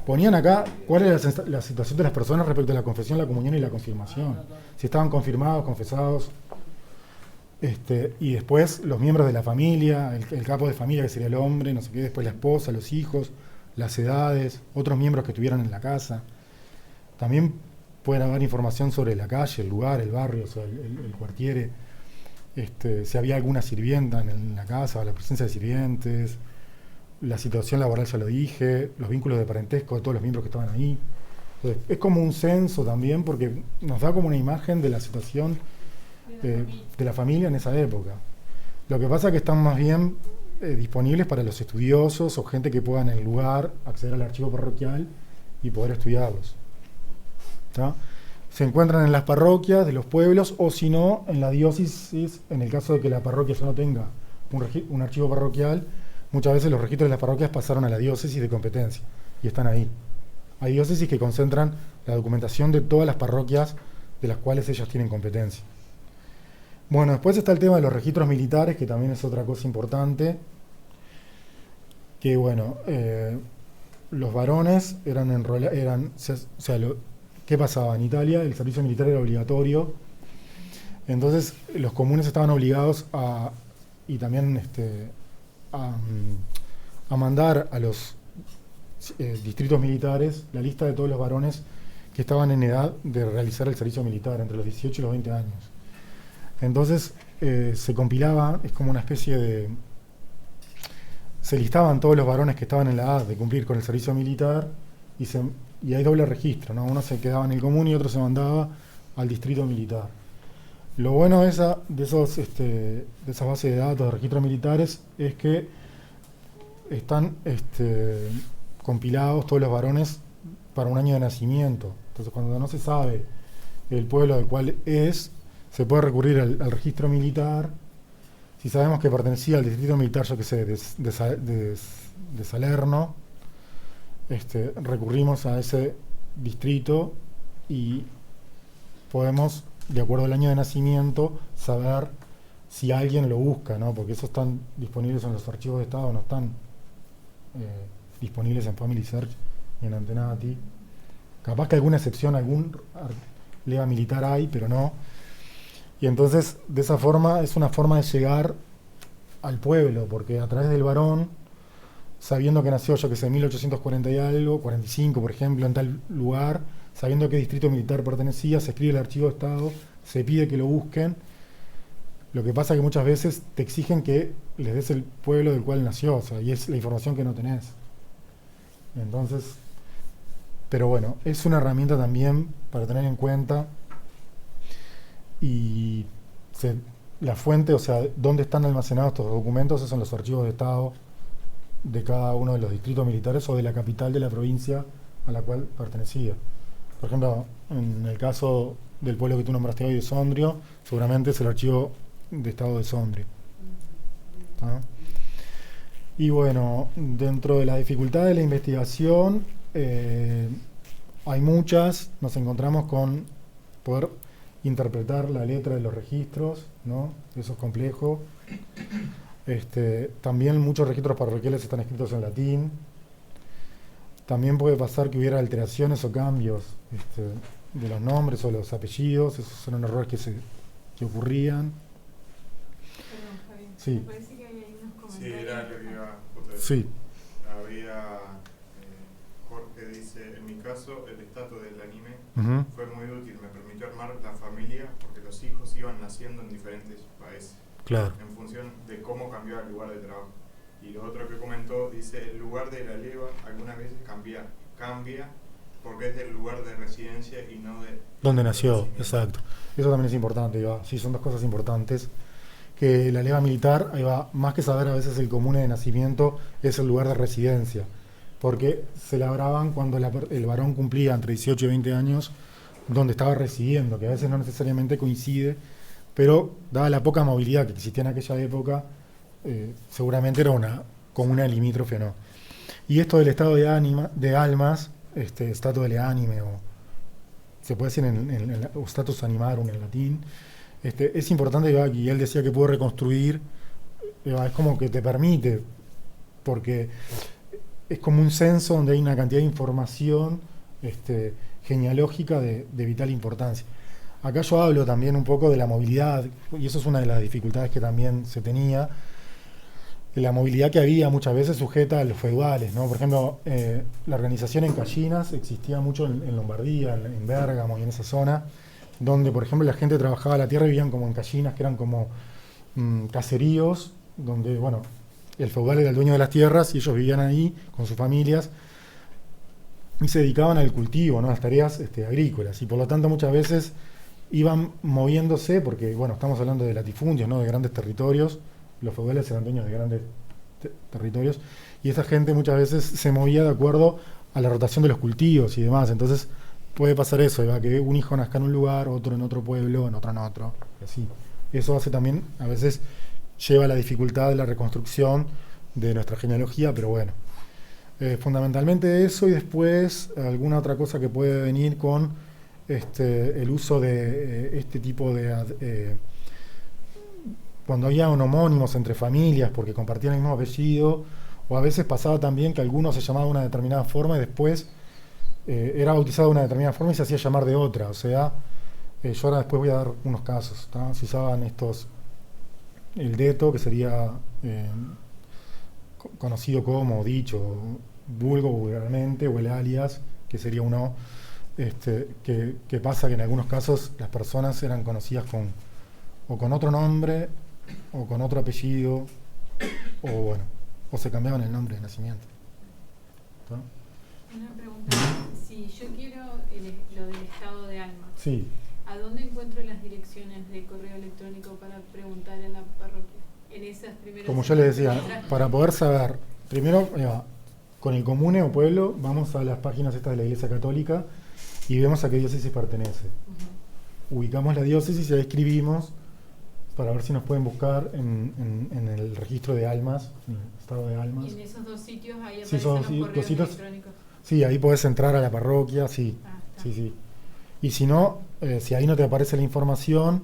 ponían acá cuál era la situación de las personas respecto a la confesión, la comunión y la confirmación. Si estaban confirmados, confesados. Y después los miembros de la familia, el capo de familia que sería el hombre, no sé qué, después la esposa, los hijos, las edades, otros miembros que estuvieran en la casa. También pueden haber información sobre la calle, el lugar, el barrio, o sea, el quartiere, si había alguna sirvienta en la casa, o la presencia de sirvientes, la situación laboral ya lo dije, los vínculos de parentesco de todos los miembros que estaban ahí. Entonces, es como un censo también porque nos da como una imagen de la situación de la familia en esa época. Lo que pasa es que están más bien disponibles para los estudiosos o gente que pueda en el lugar acceder al archivo parroquial y poder estudiarlos. ¿Tá? Se encuentran en las parroquias de los pueblos o si no en la diócesis, en el caso de que la parroquia ya no tenga un archivo parroquial, muchas veces los registros de las parroquias pasaron a la diócesis de competencia y están ahí. Hay diócesis que concentran la documentación de todas las parroquias de las cuales ellos tienen competencia. Bueno, después está el tema de los registros militares, que también es otra cosa importante, que bueno, los varones ¿qué pasaba? En Italia el servicio militar era obligatorio, entonces los comunes estaban obligados y también a mandar a los distritos militares la lista de todos los varones que estaban en edad de realizar el servicio militar, entre los 18 y los 20 años. Entonces se compilaba, es como una especie de... Se listaban todos los varones que estaban en la edad de cumplir con el servicio militar y hay doble registro, ¿no? Uno se quedaba en el común y otro se mandaba al distrito militar. Lo bueno de esa base de datos de registros militares es que están compilados todos los varones para un año de nacimiento. Entonces cuando no se sabe el pueblo del cual es, se puede recurrir al registro militar. Si sabemos que pertenecía al distrito militar, yo que sé, de Salerno, recurrimos a ese distrito y podemos, de acuerdo al año de nacimiento, saber si alguien lo busca, ¿no? Porque esos están disponibles en los archivos de Estado, no están disponibles en Family Search ni en Antenati. Capaz que alguna excepción, algún leva militar hay, pero no. Y entonces, de esa forma, es una forma de llegar al pueblo, porque a través del varón, sabiendo que nació, yo que sé, en 1840 y algo, 45 por ejemplo, en tal lugar, sabiendo a qué distrito militar pertenecía, se escribe el archivo de Estado, se pide que lo busquen. Lo que pasa es que muchas veces te exigen que les des el pueblo del cual nació, o sea, y es la información que no tenés. Entonces, pero bueno, es una herramienta también para tener en cuenta. Y la fuente, o sea, dónde están almacenados estos documentos, esos son los archivos de Estado de cada uno de los distritos militares o de la capital de la provincia a la cual pertenecía. Por ejemplo, en el caso del pueblo que tú nombraste hoy de Sondrio, seguramente es el archivo de Estado de Sondrio. ¿Tá? Y bueno, dentro de la dificultad de la investigación, hay muchas, nos encontramos con poder interpretar la letra de los registros, ¿no? Eso es complejo. También muchos registros parroquiales están escritos en latín. También puede pasar que hubiera alteraciones o cambios de los nombres o los apellidos. Esos son errores que ocurrían. Perdón, Javier. Sí. Me parece que hay unos comentarios. Sí, era lo que iba a decir. Sí. Había, Jorge dice, en mi caso, el estatus del anime Uh-huh. fue muy útil, me permitió armar la familia porque los hijos iban naciendo en diferentes países, Claro. en función de cómo cambiaba el lugar de trabajo. Y lo otro que comentó, dice, el lugar de la leva algunas veces cambia porque es del lugar de residencia y no de... ¿Dónde nació? de Exacto. Eso también es importante, Iba. Sí, son dos cosas importantes. Que la leva militar, ahí va, más que saber a veces el comune de nacimiento, es el lugar de residencia. Porque se labraban cuando el varón cumplía entre 18 y 20 años, donde estaba residiendo, que a veces no necesariamente coincide, pero dada la poca movilidad que existía en aquella época, seguramente era una comuna limítrofe, ¿no? Y esto del estado de almas, status de anime, o se puede decir o status animarum en latín, es importante, y él decía que pudo reconstruir, es como que te permite, porque es como un censo donde hay una cantidad de información genealógica de vital importancia. Acá yo hablo también un poco de la movilidad, y eso es una de las dificultades que también se tenía, de la movilidad que había muchas veces sujeta a los feudales, ¿no? Por ejemplo, la organización en Callinas existía mucho en Lombardía, en Bérgamo y en esa zona, donde, por ejemplo, la gente trabajaba la tierra y vivían como en Callinas, que eran como caseríos, donde, bueno, el feudal era el dueño de las tierras y ellos vivían ahí con sus familias y se dedicaban al cultivo, ¿no? A las tareas agrícolas, y por lo tanto muchas veces iban moviéndose, porque, bueno, estamos hablando de latifundios, ¿no? De grandes territorios. Los feudales eran dueños de grandes territorios, y esa gente muchas veces se movía de acuerdo a la rotación de los cultivos y demás. Entonces puede pasar eso, ¿verdad? Que un hijo nazca en un lugar, otro en otro pueblo, en otro, y así. Eso hace también, a veces lleva a la dificultad de la reconstrucción de nuestra genealogía, pero bueno. Fundamentalmente eso, y después alguna otra cosa que puede venir con el uso de este tipo de... cuando había homónimos entre familias porque compartían el mismo apellido, o a veces pasaba también que alguno se llamaba de una determinada forma y después era bautizado de una determinada forma y se hacía llamar de otra. O sea, yo ahora después voy a dar unos casos, ¿tá? Se usaban el deto, que sería conocido como, dicho, vulgarmente, o el alias, que sería uno, que pasa que en algunos casos las personas eran conocidas con otro nombre, o con otro apellido, o se cambiaban el nombre de nacimiento. ¿Está? Una pregunta, si yo quiero lo del estado de alma, Sí. ¿a dónde encuentro las direcciones de correo electrónico para preguntar en la parroquia? En esas primeras... Como yo les decía, para poder saber, primero, con el comune o pueblo, vamos a las páginas estas de la Iglesia Católica y vemos a qué diócesis pertenece. Ubicamos la diócesis y ahí escribimos para ver si nos pueden buscar en el registro de almas, en el estado de almas. Y en esos dos sitios ahí Sí, aparecen son los correos dos sitios. electrónicos. Sí, ahí podés entrar a la parroquia, sí. Está. Sí. Y si no, si ahí no te aparece la información,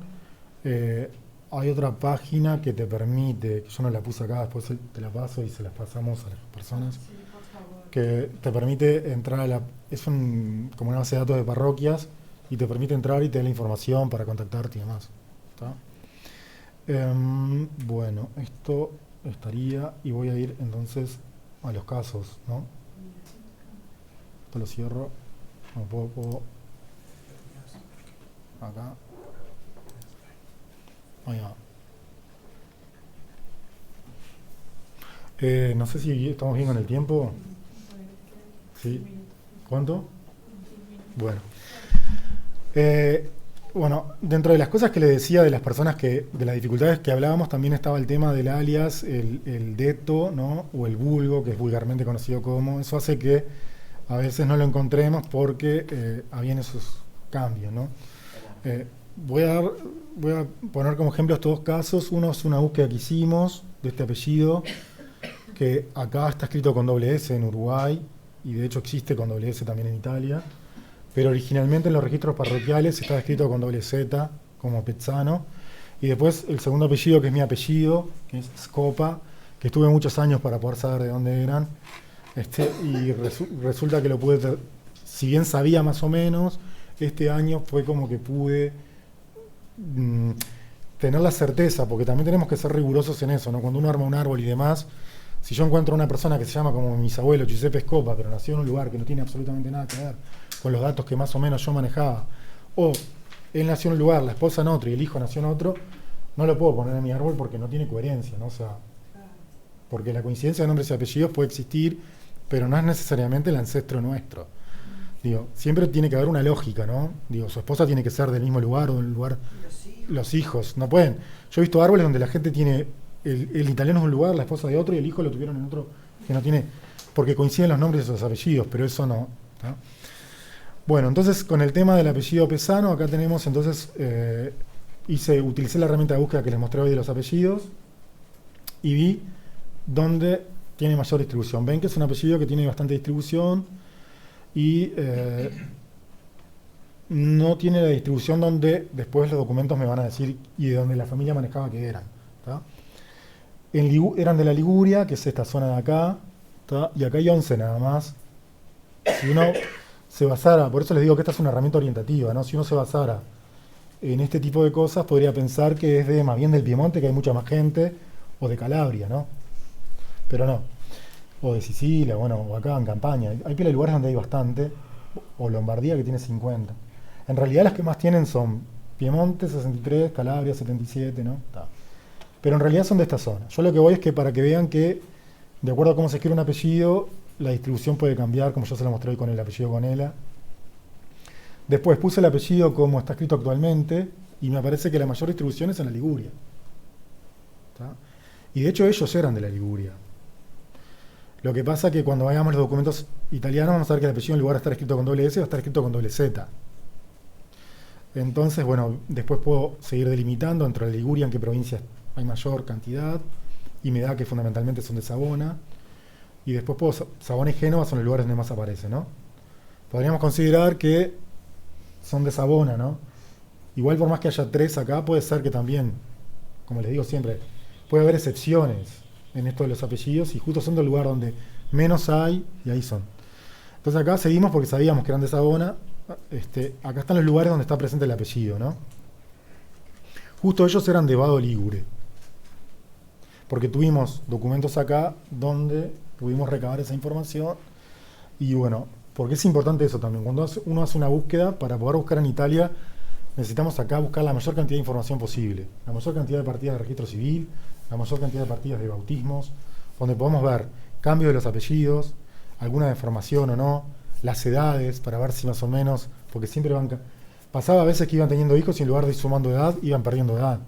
hay otra página que te permite, que yo no la puse acá, después te la paso y se las pasamos a las personas, Sí, por favor. que te permite entrar es como una base de datos de parroquias, y te permite entrar y te da la información para contactarte y demás. ¿Está? Bueno, esto estaría, y voy a ir entonces a los casos, ¿no? Esto lo cierro. No puedo acá. Ahí va. No sé si estamos bien con el tiempo. ¿Sí? ¿Cuánto? Bueno. Bueno, dentro de las cosas que le decía de las personas de las dificultades que hablábamos, también estaba el tema del alias, el deto, ¿no? O el vulgo, que es vulgarmente conocido como. Eso hace que a veces no lo encontremos porque habían esos cambios, ¿no? Voy a poner como ejemplo estos dos casos. Uno es una búsqueda que hicimos de este apellido, que acá está escrito con doble S en Uruguay, y de hecho existe con doble S también en Italia, pero originalmente en los registros parroquiales estaba escrito con doble Z, como Pezzano, y después el segundo apellido, que es mi apellido, que es Scopa, que estuve muchos años para poder saber de dónde eran, y resulta que lo pude, si bien sabía más o menos, este año fue como que pude tener la certeza, porque también tenemos que ser rigurosos en eso, ¿no? Cuando uno arma un árbol y demás, si yo encuentro a una persona que se llama como mis abuelos, Giuseppe Scopa, pero nació en un lugar que no tiene absolutamente nada que ver con los datos que más o menos yo manejaba, o él nació en un lugar, la esposa en otro y el hijo nació en otro, no lo puedo poner en mi árbol porque no tiene coherencia, ¿no? O sea, porque la coincidencia de nombres y apellidos puede existir, pero no es necesariamente el ancestro nuestro. Digo, siempre tiene que haber una lógica, ¿no? Digo, su esposa tiene que ser del mismo lugar o del lugar. Los hijos, no pueden. Yo he visto árboles donde la gente tiene, el italiano es un lugar, la esposa de otro, y el hijo lo tuvieron en otro que no tiene, porque coinciden los nombres y los apellidos, pero eso no. ¿Tá? Bueno, entonces con el tema del apellido Pezzano, acá tenemos entonces, utilicé la herramienta de búsqueda que les mostré hoy de los apellidos, y vi dónde tiene mayor distribución. Ven que es un apellido que tiene bastante distribución, y no tiene la distribución donde después los documentos me van a decir y de donde la familia manejaba que eran. ¿Tá? Eran de la Liguria, que es esta zona de acá, ¿tá? Y acá hay 11 nada más. Si uno se basara, por eso les digo que esta es una herramienta orientativa, ¿no? Si uno se basara en este tipo de cosas, podría pensar que es de más bien del Piemonte, que hay mucha más gente, o de Calabria, ¿no? Pero no. O de Sicilia, bueno, o acá en Campania. Hay pila de lugares donde hay bastante, o Lombardía, que tiene 50. En realidad las que más tienen son Piemonte 63, Calabria 77, ¿no? Tá. Pero en realidad son de esta zona. Yo lo que voy es que para que vean que, de acuerdo a cómo se escribe un apellido, la distribución puede cambiar, como yo se lo mostré hoy con el apellido Gonela. Después puse el apellido como está escrito actualmente, y me parece que la mayor distribución es en la Liguria. ¿Tá? Y de hecho ellos eran de la Liguria. Lo que pasa es que cuando veamos los documentos italianos vamos a ver que el apellido en lugar de estar escrito con doble S va a estar escrito con doble Z. Entonces, bueno, después puedo seguir delimitando entre la Liguria, en qué provincias hay mayor cantidad, y me da que fundamentalmente son de Savona, y después puedo, Savona y Génova son los lugares donde más aparece, ¿no? Podríamos considerar que son de Savona, ¿no? Igual por más que haya 3 acá, puede ser que también, como les digo siempre, puede haber excepciones en esto de los apellidos, y justo son del lugar donde menos hay, y ahí son. Entonces acá seguimos porque sabíamos que eran de Savona. Acá están los lugares donde está presente el apellido, ¿no? Justo ellos eran de Vado Ligure, porque tuvimos documentos acá donde pudimos recabar esa información. Y bueno, porque es importante eso también. Cuando uno hace una búsqueda, para poder buscar en Italia, necesitamos acá buscar la mayor cantidad de información posible, la mayor cantidad de partidas de registro civil, la mayor cantidad de partidas de bautismos, donde podemos ver cambios de los apellidos, alguna deformación o no, las edades, para ver si más o menos, porque siempre pasaba a veces que iban teniendo hijos y en lugar de ir sumando edad, iban perdiendo edad.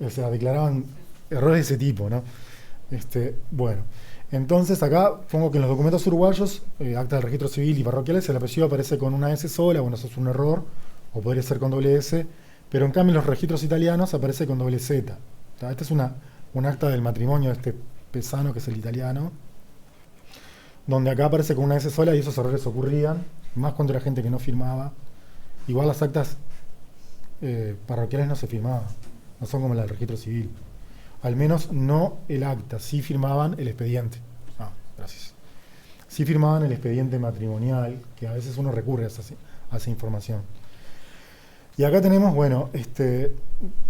O sea, declaraban errores de ese tipo, ¿no? Bueno, entonces acá pongo que en los documentos uruguayos, acta del registro civil y parroquiales, el apellido aparece con una S sola, bueno, eso es un error, o podría ser con doble S, pero en cambio en los registros italianos aparece con doble Z. Esta es un acta del matrimonio de este Pesano, que es el italiano, donde acá aparece con una S sola, y esos errores ocurrían, más cuando era gente que no firmaba. Igual las actas parroquiales no se firmaban, no son como la del registro civil. Al menos no el acta, sí firmaban el expediente. Gracias. Sí firmaban el expediente matrimonial, que a veces uno recurre a esa información. Y acá tenemos, bueno,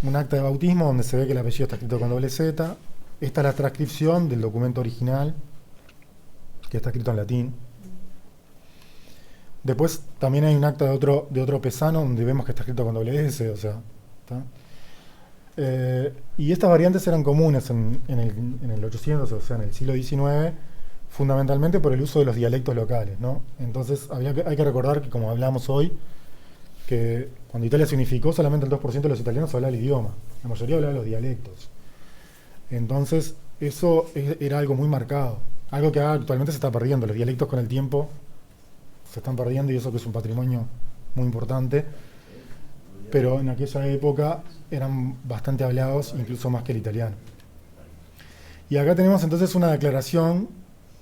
un acta de bautismo donde se ve que el apellido está escrito con doble Z. Esta es la transcripción del documento original, que está escrito en latín. Después también hay un acta de otro Pesano donde vemos que está escrito con doble S, o sea, ¿está? Y estas variantes eran comunes en el 800, o sea, en el siglo XIX, fundamentalmente por el uso de los dialectos locales, ¿no? Entonces hay que recordar que, como hablamos hoy, que cuando Italia se unificó, solamente el 2% de los italianos hablaba el idioma, la mayoría hablaba los dialectos. Entonces, eso era algo muy marcado, algo que actualmente se está perdiendo. Los dialectos con el tiempo se están perdiendo, y eso que es un patrimonio muy importante, pero en aquella época eran bastante hablados, incluso más que el italiano. Y acá tenemos entonces una declaración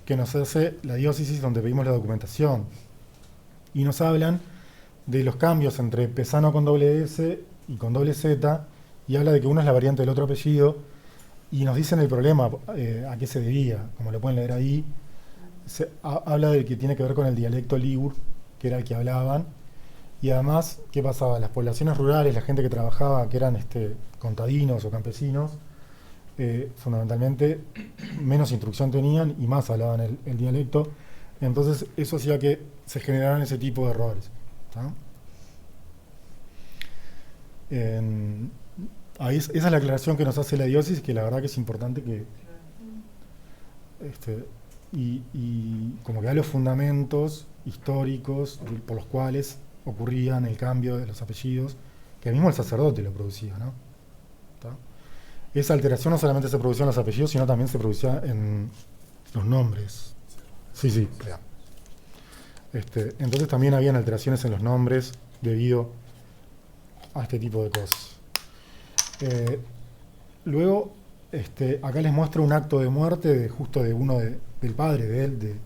que nos hace la diócesis, donde pedimos la documentación, y nos hablan de los cambios entre Pesano con doble S y con doble Z, y habla de que uno es la variante del otro apellido, y nos dicen el problema, a qué se debía, como lo pueden leer ahí. Habla de que tiene que ver con el dialecto ligur, que era el que hablaban, y además, ¿qué pasaba? Las poblaciones rurales, la gente que trabajaba, que eran contadinos o campesinos, fundamentalmente menos instrucción tenían y más hablaban el dialecto. Entonces eso hacía que se generaran ese tipo de errores, ¿tá? Esa es la aclaración que nos hace la diócesis, que la verdad que es importante que y como que da los fundamentos históricos por los cuales ocurrían el cambio de los apellidos, que mismo el sacerdote lo producía, ¿no? ¿Tá? Esa alteración no solamente se producía en los apellidos, sino también se producía en los nombres. Sí, real. Entonces también habían alteraciones en los nombres debido a este tipo de cosas. Luego, acá les muestro un acto de muerte justo de uno del padre de él, de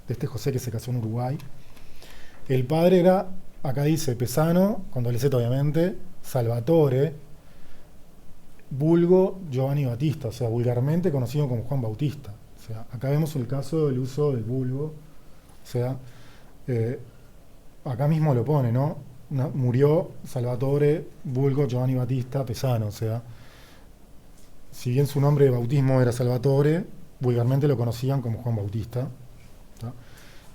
este José que se casó en Uruguay. El padre era, acá dice Pesano, con doble Z obviamente, Salvatore, vulgo Giovanni Battista, o sea, vulgarmente conocido como Juan Bautista. O sea, acá vemos el caso del uso del vulgo. O sea, acá mismo lo pone, ¿no? Murió Salvatore vulgo Giovanni Battista Pesano. O sea, si bien su nombre de bautismo era Salvatore, vulgarmente lo conocían como Juan Bautista. ¿Tá?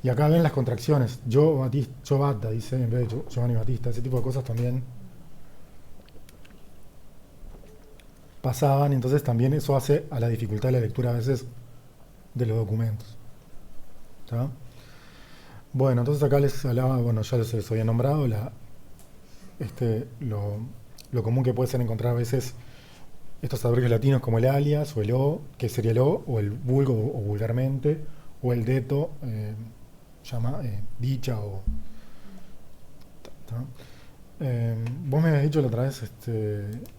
Y acá ven las contracciones. Yo Batta, dice, en vez de Giovanni Battista. Ese tipo de cosas también pasaban, entonces también eso hace a la dificultad de la lectura a veces de los documentos. ¿Tá? Bueno, entonces acá les hablaba, bueno, ya les había nombrado lo común que puede ser encontrar a veces estos adverbios latinos como el alias o el o, que sería el o el vulgo o vulgarmente, o el deto, dicha o... ¿tá? Vos me habías dicho la otra vez,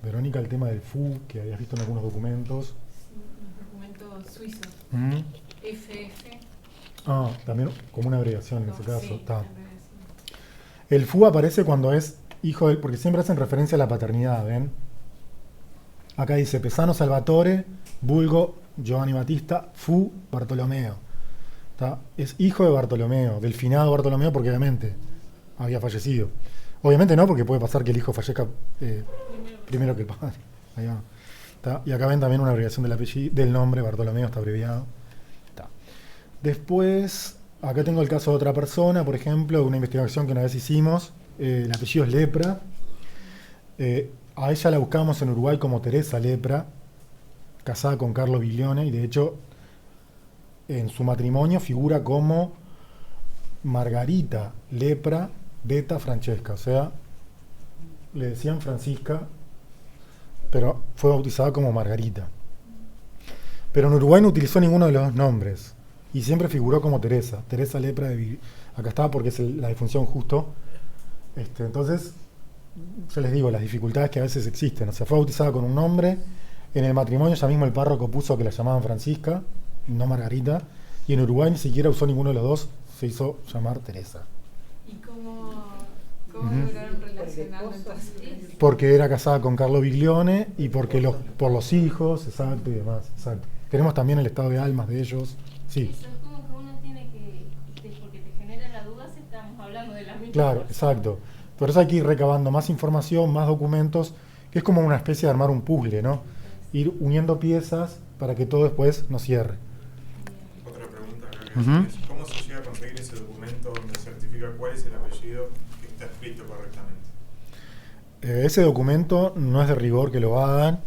Verónica, el tema del fu, que habías visto en algunos documentos. Sí, los documentos suizos. FF. Ah, también como una abreviación en ese caso. Sí, Está. la abreviación. El fu aparece cuando es hijo del... Porque siempre hacen referencia a la paternidad, ¿ven? Acá dice Pesano Salvatore, vulgo Giovanni Battista, fu Bartolomeo. ¿Tá? Es hijo de Bartolomeo, del finado Bartolomeo, porque obviamente había fallecido. Obviamente no, porque puede pasar que el hijo fallezca primero que el padre. Ahí va. ¿Tá? Y acá ven también una abreviación del nombre, Bartolomeo está abreviado. ¿Tá? Después, acá tengo el caso de otra persona, por ejemplo, de una investigación que una vez hicimos. El apellido es Lepra. A ella la buscamos en Uruguay como Teresa Lepra, casada con Carlo Biglione, y de hecho en su matrimonio figura como Margarita Lepra Detta Francesca, o sea, le decían Francisca, pero fue bautizada como Margarita. Pero en Uruguay no utilizó ninguno de los dos nombres y siempre figuró como Teresa Lepra acá está porque es la defunción justo. Entonces, yo les digo, las dificultades que a veces existen. O sea, fue bautizada con un nombre, en el matrimonio ya mismo el párroco puso que la llamaban Francisca, no Margarita, y en Uruguay ni siquiera usó ninguno de los dos, se hizo llamar Teresa. ¿Y cómo lograron relacionarlo entonces? Porque era casada con Carlo Biglione y porque por los hijos, exacto, y demás, exacto. Tenemos también el estado de almas de ellos, sí. Eso es como que uno tiene que, porque te genera la duda si estamos hablando de la misma Claro, persona. exacto. Por eso hay que ir recabando más información, más documentos, que es como una especie de armar un puzzle, ¿no? Ir uniendo piezas para que todo después nos cierre. Otra pregunta acá que hacen es, ¿cómo se llega a conseguir ese documento donde certifica cuál es el apellido que está escrito correctamente? Ese documento no es de rigor que lo hagan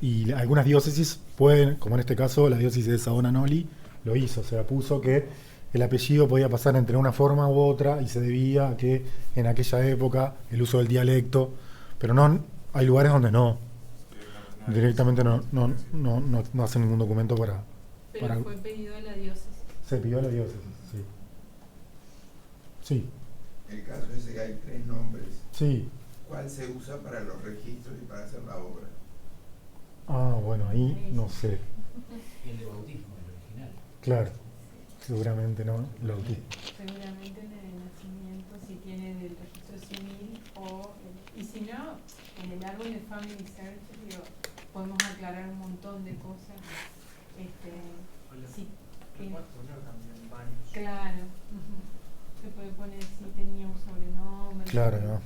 y algunas diócesis pueden, como en este caso la diócesis de Savona Noli, lo hizo, o sea, puso que el apellido podía pasar entre una forma u otra y se debía a que en aquella época el uso del dialecto, pero no hay lugares donde no. Directamente no hacen ningún documento para... Pero fue pedido a la diócesis. Se pidió a la diócesis, sí. Sí, El caso ese que hay 3 nombres, sí. ¿cuál se usa para los registros y para hacer la obra? Ah, bueno, ahí no sé. Y el de bautismo, el original. Claro, seguramente no. Lo que... Seguramente en el nacimiento, si tiene del registro civil y si no, en el árbol de Family Search, digo, podemos aclarar un montón de cosas. Sí, claro. Se puede poner si tenía un sobrenombre. Claro, ¿no?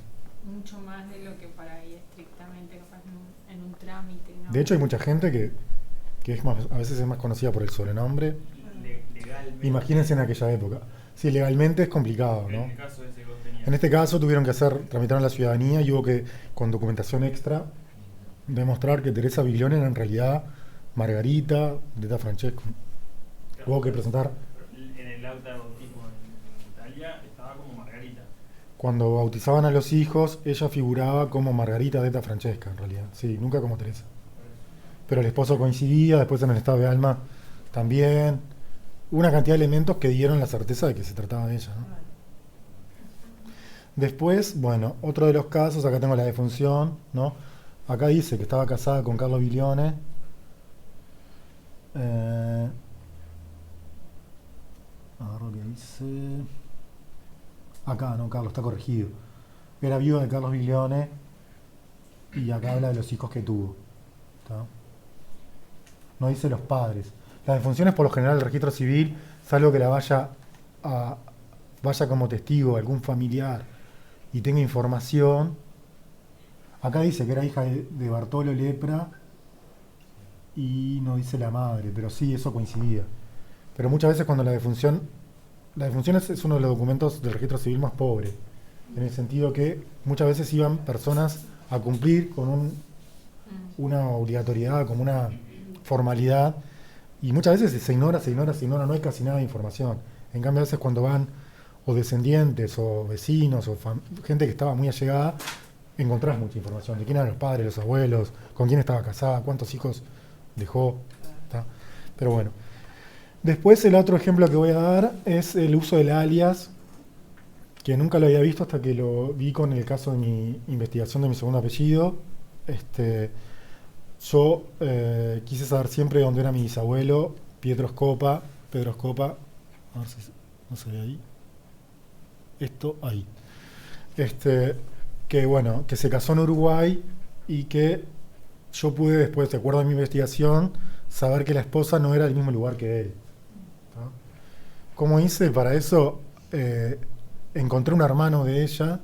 Mucho más de lo que para ahí estrictamente capaz en un trámite, ¿no? De hecho hay mucha gente que es más, a veces es más conocida por el sobrenombre. Legalmente. Imagínense en aquella época. Sí, legalmente es complicado, ¿no? En el caso ese que vos tenías. En este caso tuvieron que tramitaron la ciudadanía y hubo que, con documentación extra, demostrar que Teresa Biglione era en realidad Margarita Detta Francesco. Hubo que presentar, En el auto de bautismo en Italia estaba como Margarita. cuando bautizaban a los hijos, ella figuraba como Margarita Detta Francesca, en realidad. Sí, nunca como Teresa. Pero el esposo coincidía, después en el estado de alma también. Una cantidad de elementos que dieron la certeza de que se trataba de ella, ¿no? Después, bueno, otro de los casos, acá tengo la defunción, ¿no? Acá dice que estaba casada con Carlo Biglione. A ver lo que dice. Acá, no, Carlos, está corregido. Era viuda de Carlos Biglione y acá habla de los hijos que tuvo. ¿Tá? No dice los padres. Las defunciones, por lo general, el registro civil, salvo que la vaya como testigo algún familiar y tenga información. Acá dice que era hija de Bartolo Lepra y no dice la madre, pero sí, eso coincidía. Pero muchas veces cuando la defunción es uno de los documentos del registro civil más pobre, en el sentido que muchas veces iban personas a cumplir con una obligatoriedad, como una formalidad, y muchas veces se ignora, no hay casi nada de información. En cambio, a veces cuando van o descendientes o vecinos o gente que estaba muy allegada, encontrás mucha información de quién eran los padres, los abuelos, con quién estaba casada, cuántos hijos dejó. ¿Tá? Pero bueno. Después el otro ejemplo que voy a dar es el uso del alias, que nunca lo había visto hasta que lo vi con el caso de mi investigación de mi segundo apellido. Yo quise saber siempre dónde era mi bisabuelo, Pedro Scopa, a ver si no se ve ahí. Esto ahí. Que bueno, que se casó en Uruguay y que yo pude después, de acuerdo a mi investigación, saber que la esposa no era del mismo lugar que él. ¿No? ¿Cómo hice? Para eso encontré un hermano de ella.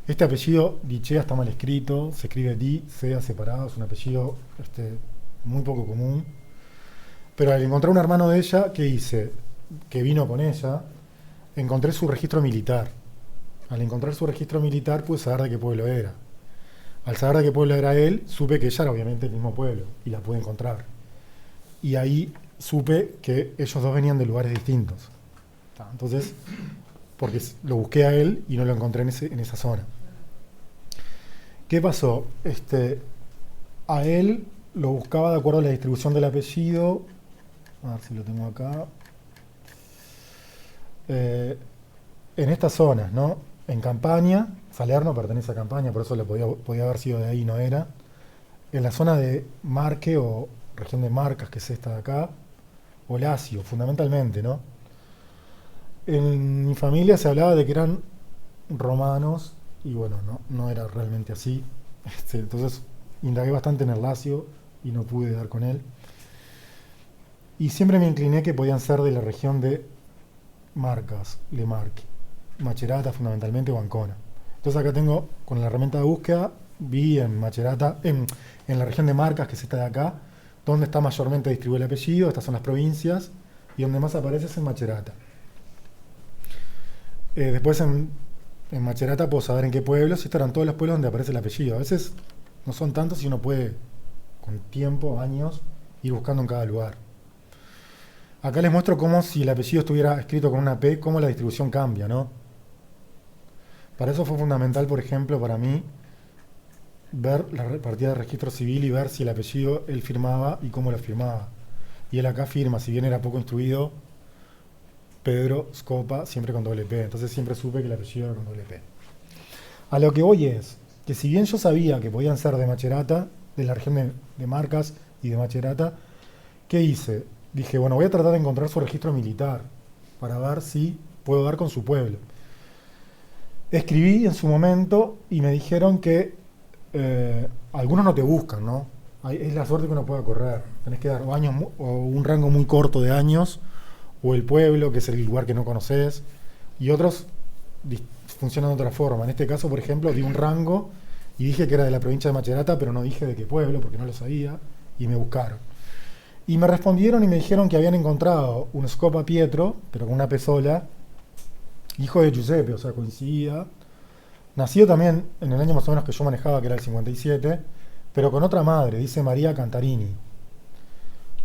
Este apellido, Dichea, está mal escrito, se escribe Di-Cea separado, es un apellido muy poco común. Pero al encontrar un hermano de ella, ¿qué hice? Que vino con ella, encontré su registro militar. Al encontrar su registro militar pude saber de qué pueblo era. Al saber de qué pueblo era él, supe que ella era obviamente el mismo pueblo, y la pude encontrar. Y ahí supe que ellos dos venían de lugares distintos. Entonces, porque lo busqué a él y no lo encontré en esa zona. ¿Qué pasó? A él lo buscaba de acuerdo a la distribución del apellido. A ver si lo tengo acá. En estas zonas, ¿no? En Campaña, Salerno pertenece a Campaña, por eso le podía haber sido de ahí, no era. En la zona de Marque o región de Marcas, que es esta de acá, o Lacio, fundamentalmente, ¿no? En mi familia se hablaba de que eran romanos, y bueno, no era realmente así. Entonces indagué bastante en el Lacio y no pude dar con él. Y siempre me incliné que podían ser de la región de Marcas, Le Marque, Macerata fundamentalmente, o Ancona. Entonces acá tengo, con la herramienta de búsqueda, vi en Macerata, en la región de Marcas, que es esta de acá, donde está mayormente distribuido el apellido, estas son las provincias, y donde más aparece es en Macerata. Después en Macerata puedo saber en qué pueblos, y estos eran todos los pueblos donde aparece el apellido. A veces no son tantos y uno puede, con tiempo, años, ir buscando en cada lugar. Acá les muestro cómo si el apellido estuviera escrito con una P, cómo la distribución cambia, ¿no? Para eso fue fundamental, por ejemplo, para mí, ver la partida de registro civil y ver si el apellido él firmaba y cómo lo firmaba. Y él acá firma, si bien era poco instruido, Pedro Scopa, siempre con doble P. Entonces siempre supe que el apellido era con doble P. A lo que voy es que si bien yo sabía que podían ser de Macerata, de la región de Marcas y de Macerata, ¿qué hice? Dije, bueno, voy a tratar de encontrar su registro militar para ver si puedo dar con su pueblo. Escribí en su momento y me dijeron que algunos no te buscan, ¿no? Es la suerte que uno pueda correr. Tenés que dar años o un rango muy corto de años, o el pueblo, que es el lugar que no conoces, y otros funcionan de otra forma. En este caso, por ejemplo, di un rango y dije que era de la provincia de Macerata, pero no dije de qué pueblo, porque no lo sabía, y me buscaron. Y me respondieron y me dijeron que habían encontrado un Scopa Pietro, pero con una P sola, hijo de Giuseppe, o sea, coincidía, nacido también en el año más o menos que yo manejaba, que era el 57, pero con otra madre, dice María Cantarini.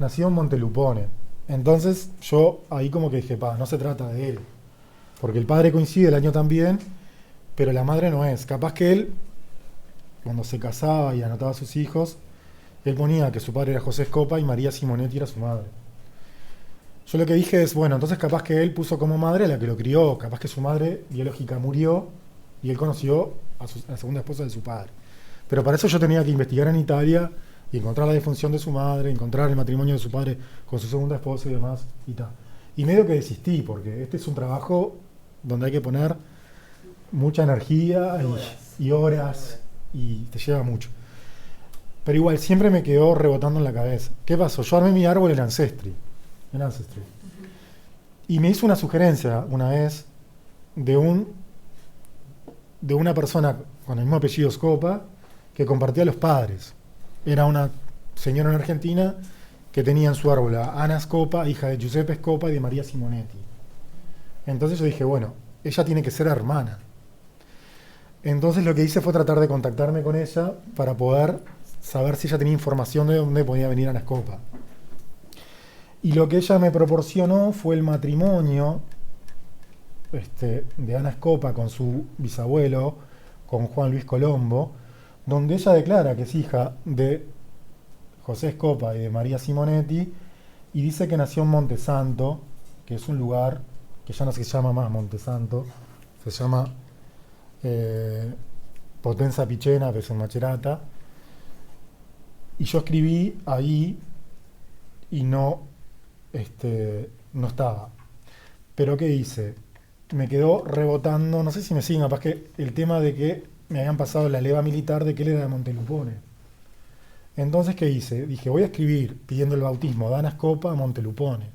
Nació en Montelupone. Entonces yo ahí como que dije, no se trata de él, porque el padre coincide el año también, pero la madre no es. Capaz que él, cuando se casaba y anotaba a sus hijos, él ponía que su padre era José Scopa y María Simonetti era su madre. Yo lo que dije es, bueno, entonces capaz que él puso como madre a la que lo crió, capaz que su madre biológica murió y él conoció a la segunda esposa de su padre. Pero para eso yo tenía que investigar en Italia y encontrar la defunción de su madre, encontrar el matrimonio de su padre con su segunda esposa y demás, y tal. Y medio que desistí, porque este es un trabajo donde hay que poner mucha energía y horas, y te lleva mucho. Pero igual, siempre me quedó rebotando en la cabeza. ¿Qué pasó? Yo armé mi árbol en Ancestry. Y me hizo una sugerencia una vez de una persona con el mismo apellido Scopa que compartía los padres. Era una señora en Argentina que tenía en su árbol a Ana Scopa, hija de Giuseppe Scopa y de María Simonetti. Entonces yo dije, bueno, ella tiene que ser hermana. Entonces lo que hice fue tratar de contactarme con ella para poder saber si ella tenía información de dónde podía venir Ana Scopa. Y lo que ella me proporcionó fue el matrimonio de Ana Scopa con su bisabuelo, con Juan Luis Colombo, donde ella declara que es hija de José Scopa y de María Simonetti, y dice que nació en Montesanto, que es un lugar que ya no se llama más Montesanto, se llama Potenza Picena, que es en Macerata. Y yo escribí ahí y no estaba. Pero ¿qué hice? Me quedó rebotando, no sé si me siguen, capaz que el tema de que me habían pasado la leva militar de que él era de Montelupone. Entonces, ¿qué hice? Dije, voy a escribir pidiendo el bautismo de Ana Scopa a Montelupone.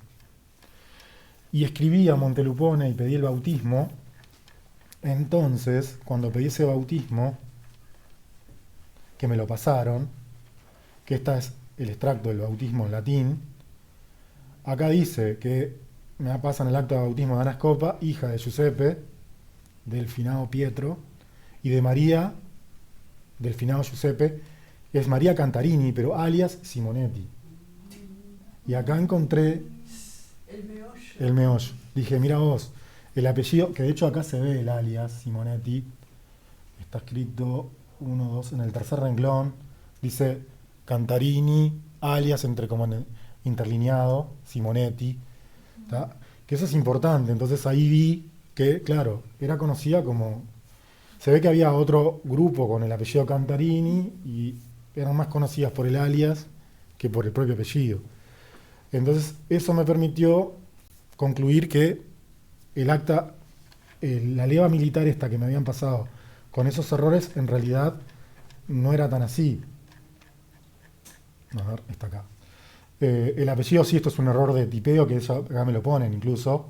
Y escribí a Montelupone y pedí el bautismo. Entonces, cuando pedí ese bautismo, que me lo pasaron, que esta es el extracto del bautismo en latín, acá dice que me pasan el acto de bautismo de Ana Scopa, hija de Giuseppe, del finado Pietro, y de María, del finado Giuseppe, es María Cantarini, pero alias Simonetti. Y acá encontré el meollo. Dije, mira vos, el apellido, que de hecho acá se ve el alias Simonetti, está escrito 1, 2, en el tercer renglón, dice Cantarini, alias, interlineado, Simonetti, ¿tá? Que eso es importante. Entonces ahí vi que, claro, era conocida como... Se ve que había otro grupo con el apellido Cantarini y eran más conocidas por el alias que por el propio apellido. Entonces eso me permitió concluir que el acta, la leva militar esta que me habían pasado con esos errores, en realidad no era tan así. A ver, está acá. El apellido, sí, esto es un error de tipeo, que acá me lo ponen incluso.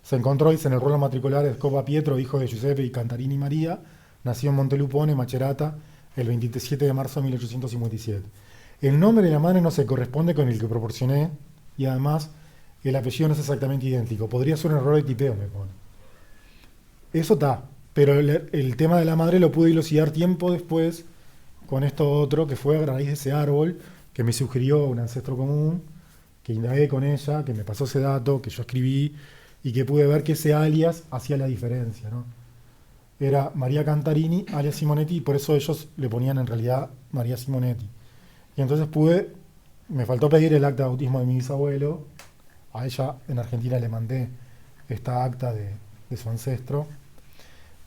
Se encontró, dice, en el rollo matricular de Scopa Pietro, hijo de Giuseppe y Cantarini María, nació en Montelupone, Macerata, el 27 de marzo de 1857. El nombre de la madre no se corresponde con el que proporcioné, y además el apellido no es exactamente idéntico. Podría ser un error de tipeo, me pone. Eso está, pero el tema de la madre lo pude dilucidar tiempo después con esto otro, que fue a raíz de ese árbol que me sugirió un ancestro común, que indagué con ella, que me pasó ese dato, que yo escribí, y que pude ver que ese alias hacía la diferencia, ¿no? Era María Cantarini, alias Simonetti, y por eso ellos le ponían en realidad María Simonetti. Y entonces me faltó pedir el acta de bautismo de mi bisabuelo, a ella en Argentina le mandé esta acta de su ancestro,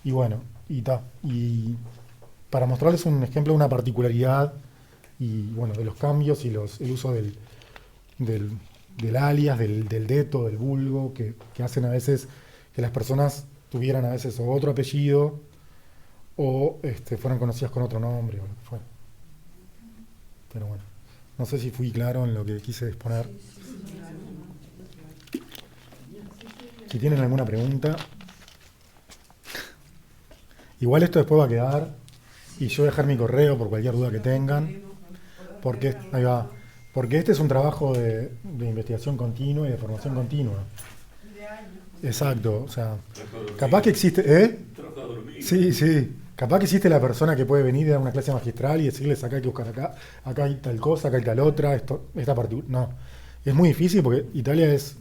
y bueno, y para mostrarles un ejemplo de una particularidad, y bueno, de los cambios y el uso del alias, del deto, del vulgo, que hacen a veces que las personas tuvieran a veces o otro apellido o fueran conocidas con otro nombre o lo que fuera. Pero bueno, no sé si fui claro en lo que quise exponer. Si tienen alguna pregunta. Igual esto después va a quedar y yo voy a dejar mi correo por cualquier duda que tengan. Ahí va. Porque este es un trabajo de investigación continua y de formación continua. Exacto, o sea, capaz que existe, Sí, capaz que existe la persona que puede venir y dar una clase magistral y decirles acá hay que buscar acá hay tal cosa, acá hay tal otra, esta particular. No, es muy difícil porque Italia es...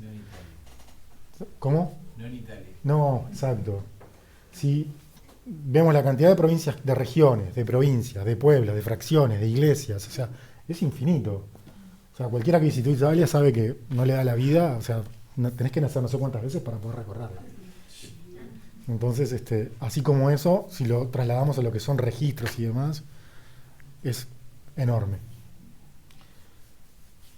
¿Cómo? No en Italia. No, exacto. Si vemos la cantidad de provincias, de regiones, de provincias, de pueblos, de fracciones, de iglesias, o sea, es infinito. O sea, cualquiera que visitó Italia sabe que no le da la vida, o sea, tenés que nacer no sé cuántas veces para poder recorrerla. Entonces, así como eso, si lo trasladamos a lo que son registros y demás, es enorme.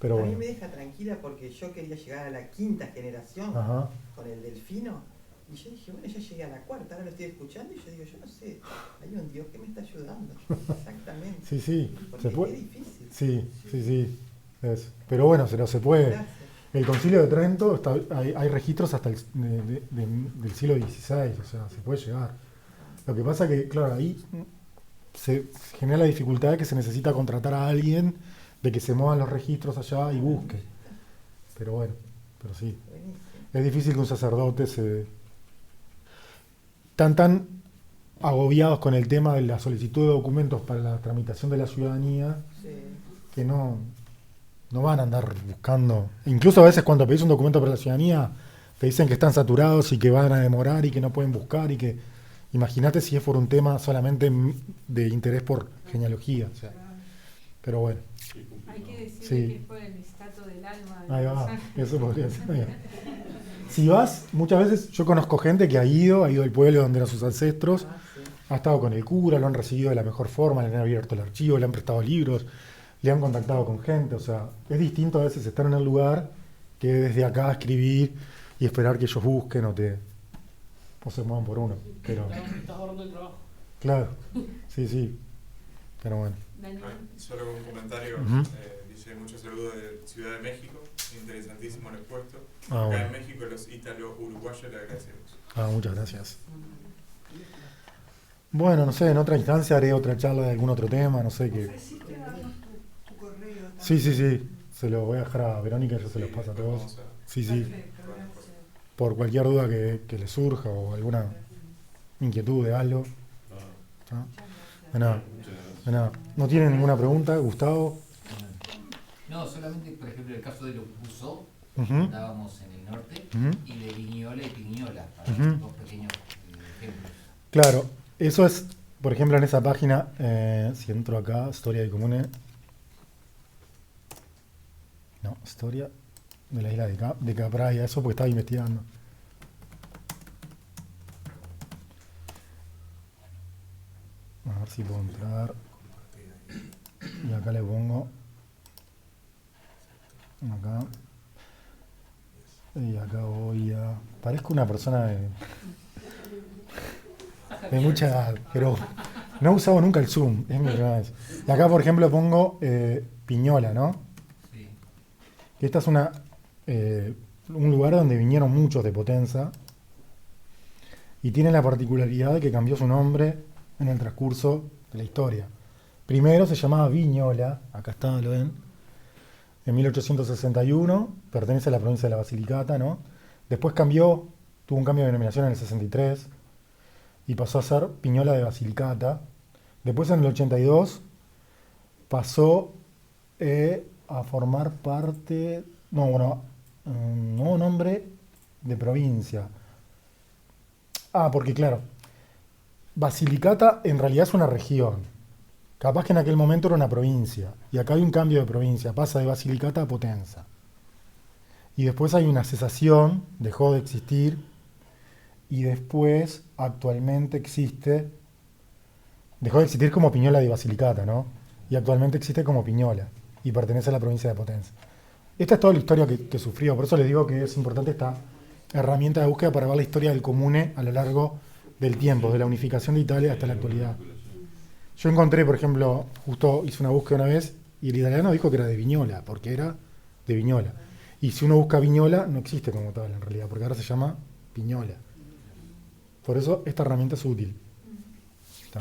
Pero A mí me deja tranquila porque yo quería llegar a la quinta generación con el delfino Y yo dije, bueno, ya llegué a la cuarta, ahora lo estoy escuchando y yo digo, yo no sé, hay un Dios que me está ayudando. Exactamente. Sí, sí, Porque se es puede. difícil. Sí. Pero bueno, se puede. Gracias. El Concilio de Trento, hay registros hasta del siglo XVI, o sea, se puede llegar. Lo que pasa que, claro, ahí se genera la dificultad de que se necesita contratar a alguien, de que se muevan los registros allá y busque. Pero bueno, pero sí. Buenísimo. Es difícil que un sacerdote se... tan agobiados con el tema de la solicitud de documentos para la tramitación de la ciudadanía, Sí. que no van a andar buscando. Incluso a veces cuando pedís un documento para la ciudadanía, te dicen que están saturados y que van a demorar y que no pueden buscar y que... Imagínate si es por un tema solamente de interés por genealogía. O sea, pero bueno. Hay que decir Sí. que fue el estatus del alma. Ahí va, eso podría ser. Ahí va. Si vas, muchas veces yo conozco gente que ha ido al pueblo donde eran sus ancestros, Ah, sí. ha estado con el cura, lo han recibido de la mejor forma, le han abierto el archivo, le han prestado libros, le han contactado con gente, o sea, es distinto a veces estar en el lugar que desde acá escribir y esperar que ellos busquen o se muevan por uno. Pero, Estás ahorrando el trabajo. claro, sí, pero bueno. Daniel. Solo un comentario, Ujú. dice muchos saludos de Ciudad de México, interesantísimo el expuesto. Ah, Acá bueno. en México los ítalo-uruguayos le agradecemos. Muchas gracias. Bueno, no sé, en otra instancia haré otra charla de algún otro tema, no sé qué. Ofreciste darnos tu correo también. Sí, se lo voy a dejar a Verónica, yo se los paso a después todos. vamos a- Sí, Perfecto, gracias. por cualquier duda que les surja o alguna inquietud de algo. ¿Está? De nada, de nada. ¿No tienen ninguna pregunta, Gustavo? No, solamente, por ejemplo, el caso de los Buzó, Ujú, andábamos en el norte, ujú. y de Viñola y Piñola, para Ujú. dos pequeños ejemplos. Claro, eso es, por ejemplo, en esa página, si entro acá, Historia del Comune. No, Historia de la isla de Capraia, eso porque estaba investigando. A ver si puedo entrar. Y acá le pongo. Acá. Y acá voy a. Parezco una persona de mucha edad, pero no he usado nunca el Zoom. Es mi primera vez. Y acá, por ejemplo, pongo Piñola, ¿no? Sí. Que esta es un lugar donde vinieron muchos de Potenza y tiene la particularidad de que cambió su nombre en el transcurso de la historia. Primero se llamaba Viñola, acá está, lo ven, en 1861, pertenece a la provincia de la Basilicata, ¿no? Después tuvo un cambio de denominación en el 63 y pasó a ser Piñola de Basilicata. Después en el 82 pasó a formar parte, un nuevo nombre de provincia. Porque claro, Basilicata en realidad es una región. Capaz que en aquel momento era una provincia. Y acá hay un cambio de provincia, pasa de Basilicata a Potenza. Y después hay una cesación, dejó de existir. Y después, actualmente dejó de existir como Piñola de Basilicata, ¿no? Y actualmente existe como Piñola. Y pertenece a la provincia de Potenza. Esta es toda la historia que sufrió. Por eso les digo que es importante esta herramienta de búsqueda para ver la historia del comune a lo largo del tiempo, de la unificación de Italia hasta la actualidad. Yo encontré, por ejemplo, justo hice una búsqueda una vez y el italiano dijo que era de Vignola, porque era de Vignola. Y si uno busca Vignola, no existe como tal en realidad, porque ahora se llama Piñola. Por eso esta herramienta es útil. ¿Está?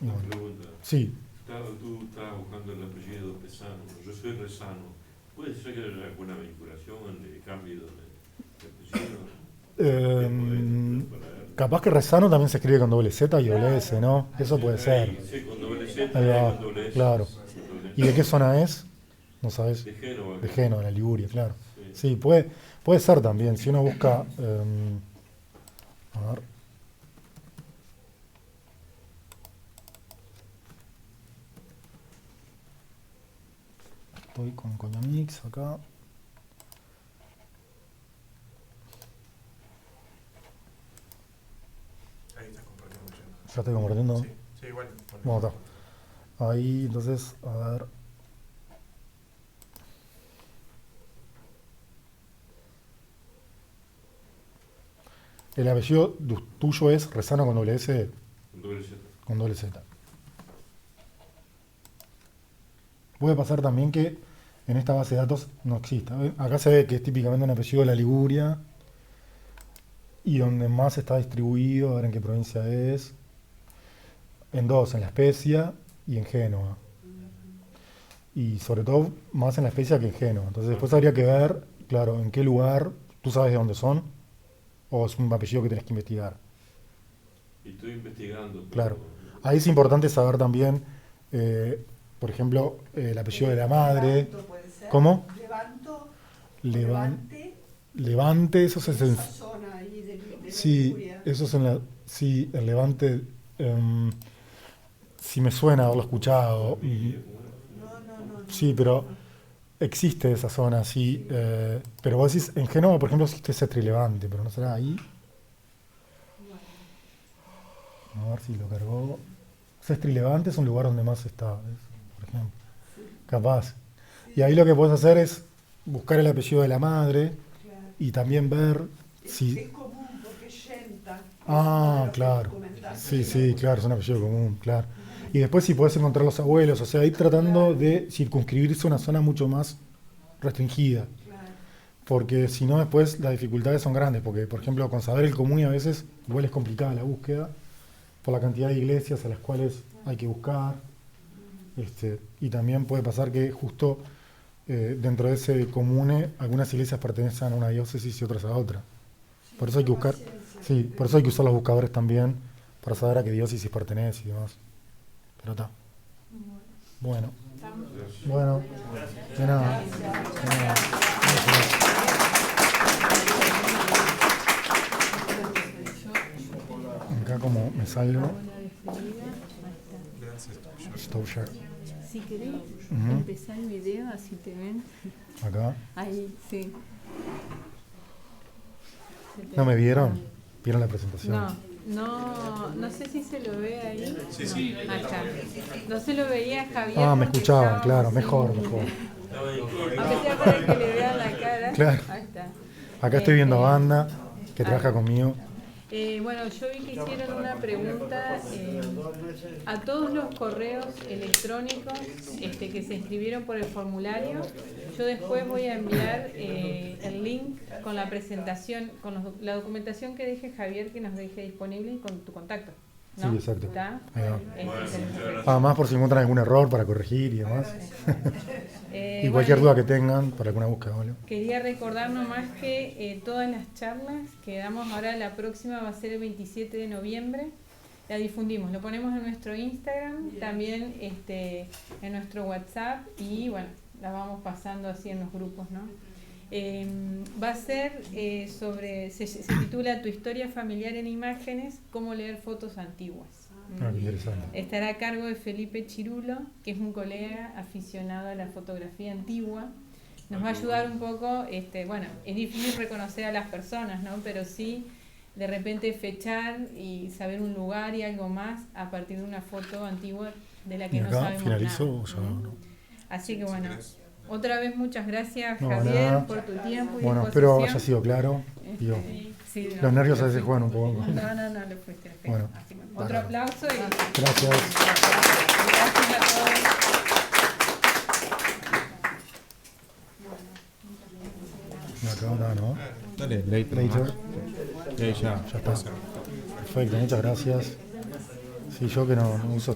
Y Una bueno. pregunta. Sí. Tú estabas buscando el apellido Pesano. Yo soy Rezano. ¿Puede ser que haya alguna vinculación de cambio de apellido? Capaz que Rezano también se escribe con doble Z y doble S, ¿no? Eso puede ser. Sí, con doble Z Ahí y va, con doble S. claro. ¿Y de qué zona es? ¿No sabes? De Génova. De Génova, la Liguria, claro. Sí. Sí, puede ser también. Si uno busca... a ver. Estoy con Coñamix acá. Ahí estás compartiendo ya. Ya estoy compartiendo. Sí, igual. Bueno, está. Ahí, entonces, a ver. El apellido tuyo es Rezano con doble S, Con doble Z. con doble Z. Puede pasar también que en esta base de datos no exista. Acá se ve que es típicamente un apellido de la Liguria y donde más está distribuido, a ver en qué provincia es. En dos, en La Spezia y en Génova. Y sobre todo más en La Spezia que en Génova. Entonces después habría que ver, claro, en qué lugar, tú sabes de dónde son, o es un apellido que tenés que investigar. Y estoy investigando. pero- Claro. Ahí es importante saber también, por ejemplo, el apellido de la madre. Levanto puede ser. ¿Cómo? Levanto, Levante. Levante, eso es en... esa zona ahí de la Sí, Liguria. eso es en la... Sí, el Levante... sí me suena haberlo escuchado. No. Sí, pero existe esa zona, sí. Pero vos decís, en Génova, por ejemplo, existe Sestri Levante, pero no será ahí. A ver si lo cargó. Sestri Levante es un lugar donde más está, ¿ves? Por ejemplo. Capaz. Y ahí lo que podés hacer es buscar el apellido de la madre Claro. y también ver Es si... común porque es Yenta. Ah, claro. Sí, claro, es un apellido común, claro. Y después si podés encontrar los abuelos, o sea, ir tratando de circunscribirse a una zona mucho más restringida. Claro. Porque si no, después las dificultades son grandes. Porque, por ejemplo, con saber el común a veces igual es complicada la búsqueda por la cantidad de iglesias a las cuales hay que buscar. Y también puede pasar que justo dentro de ese comune algunas iglesias pertenecen a una diócesis y otras a otra. Por eso hay que buscar, sí, por eso hay que usar los buscadores también para saber a qué diócesis pertenece y demás. Pero está. Bueno. Bueno. De nada. De nada. Acá como me salgo. Stop share. Si querés, Ujú. empezar el video, así te ven. Acá. Ahí, sí. ¿No me vieron? ¿Vieron la presentación? No sé si se lo ve ahí. Sí, No, sí. acá. No se lo veía Javier. Ah, me porque escuchaban, estábamos claro, sin- mejor. Aunque sea para que le vean la cara. Claro. Ahí está. Acá estoy viendo a Banda, que trabaja conmigo. Bueno, yo vi que hicieron una pregunta a todos los correos electrónicos que se inscribieron por el formulario. Yo después voy a enviar el link con la presentación, con la documentación que deje Javier, que nos deje disponible, y con tu contacto. ¿no? Sí, exacto. ¿Está? Ahí va. Perfecto. Además, por si encuentran algún error para corregir y demás. Y cualquier duda que tengan para alguna búsqueda, ¿vale? Quería recordar nomás que todas las charlas que damos ahora, la próxima va a ser el 27 de noviembre. La difundimos, lo ponemos en nuestro Instagram, también en nuestro WhatsApp y bueno, la vamos pasando así en los grupos, ¿no? Va a ser se titula Tu historia familiar en imágenes, cómo leer fotos antiguas. Ah, qué interesante. Estará a cargo de Felipe Chirulo, que es un colega aficionado a la fotografía antigua. Nos va a ayudar un poco, bueno, es difícil reconocer a las personas, ¿no? Pero sí, de repente fechar y saber un lugar y algo más a partir de una foto antigua de la que ¿Y no acá sabemos finalizó nada. o ya no? Así que bueno, otra vez muchas gracias, No, Javier, nada. por tu tiempo y Bueno, espero disposición. haya sido claro. Digo, Sí, no, los nervios a veces perfecto. juegan un poco. No, le fuiste perfecto. Bueno, Así que, bárbaro. otro aplauso y Gracias. gracias a todos. No, acá no. Dale, later. Later. Ya. Ya está. Perfecto, muchas gracias. Sí, yo que no uso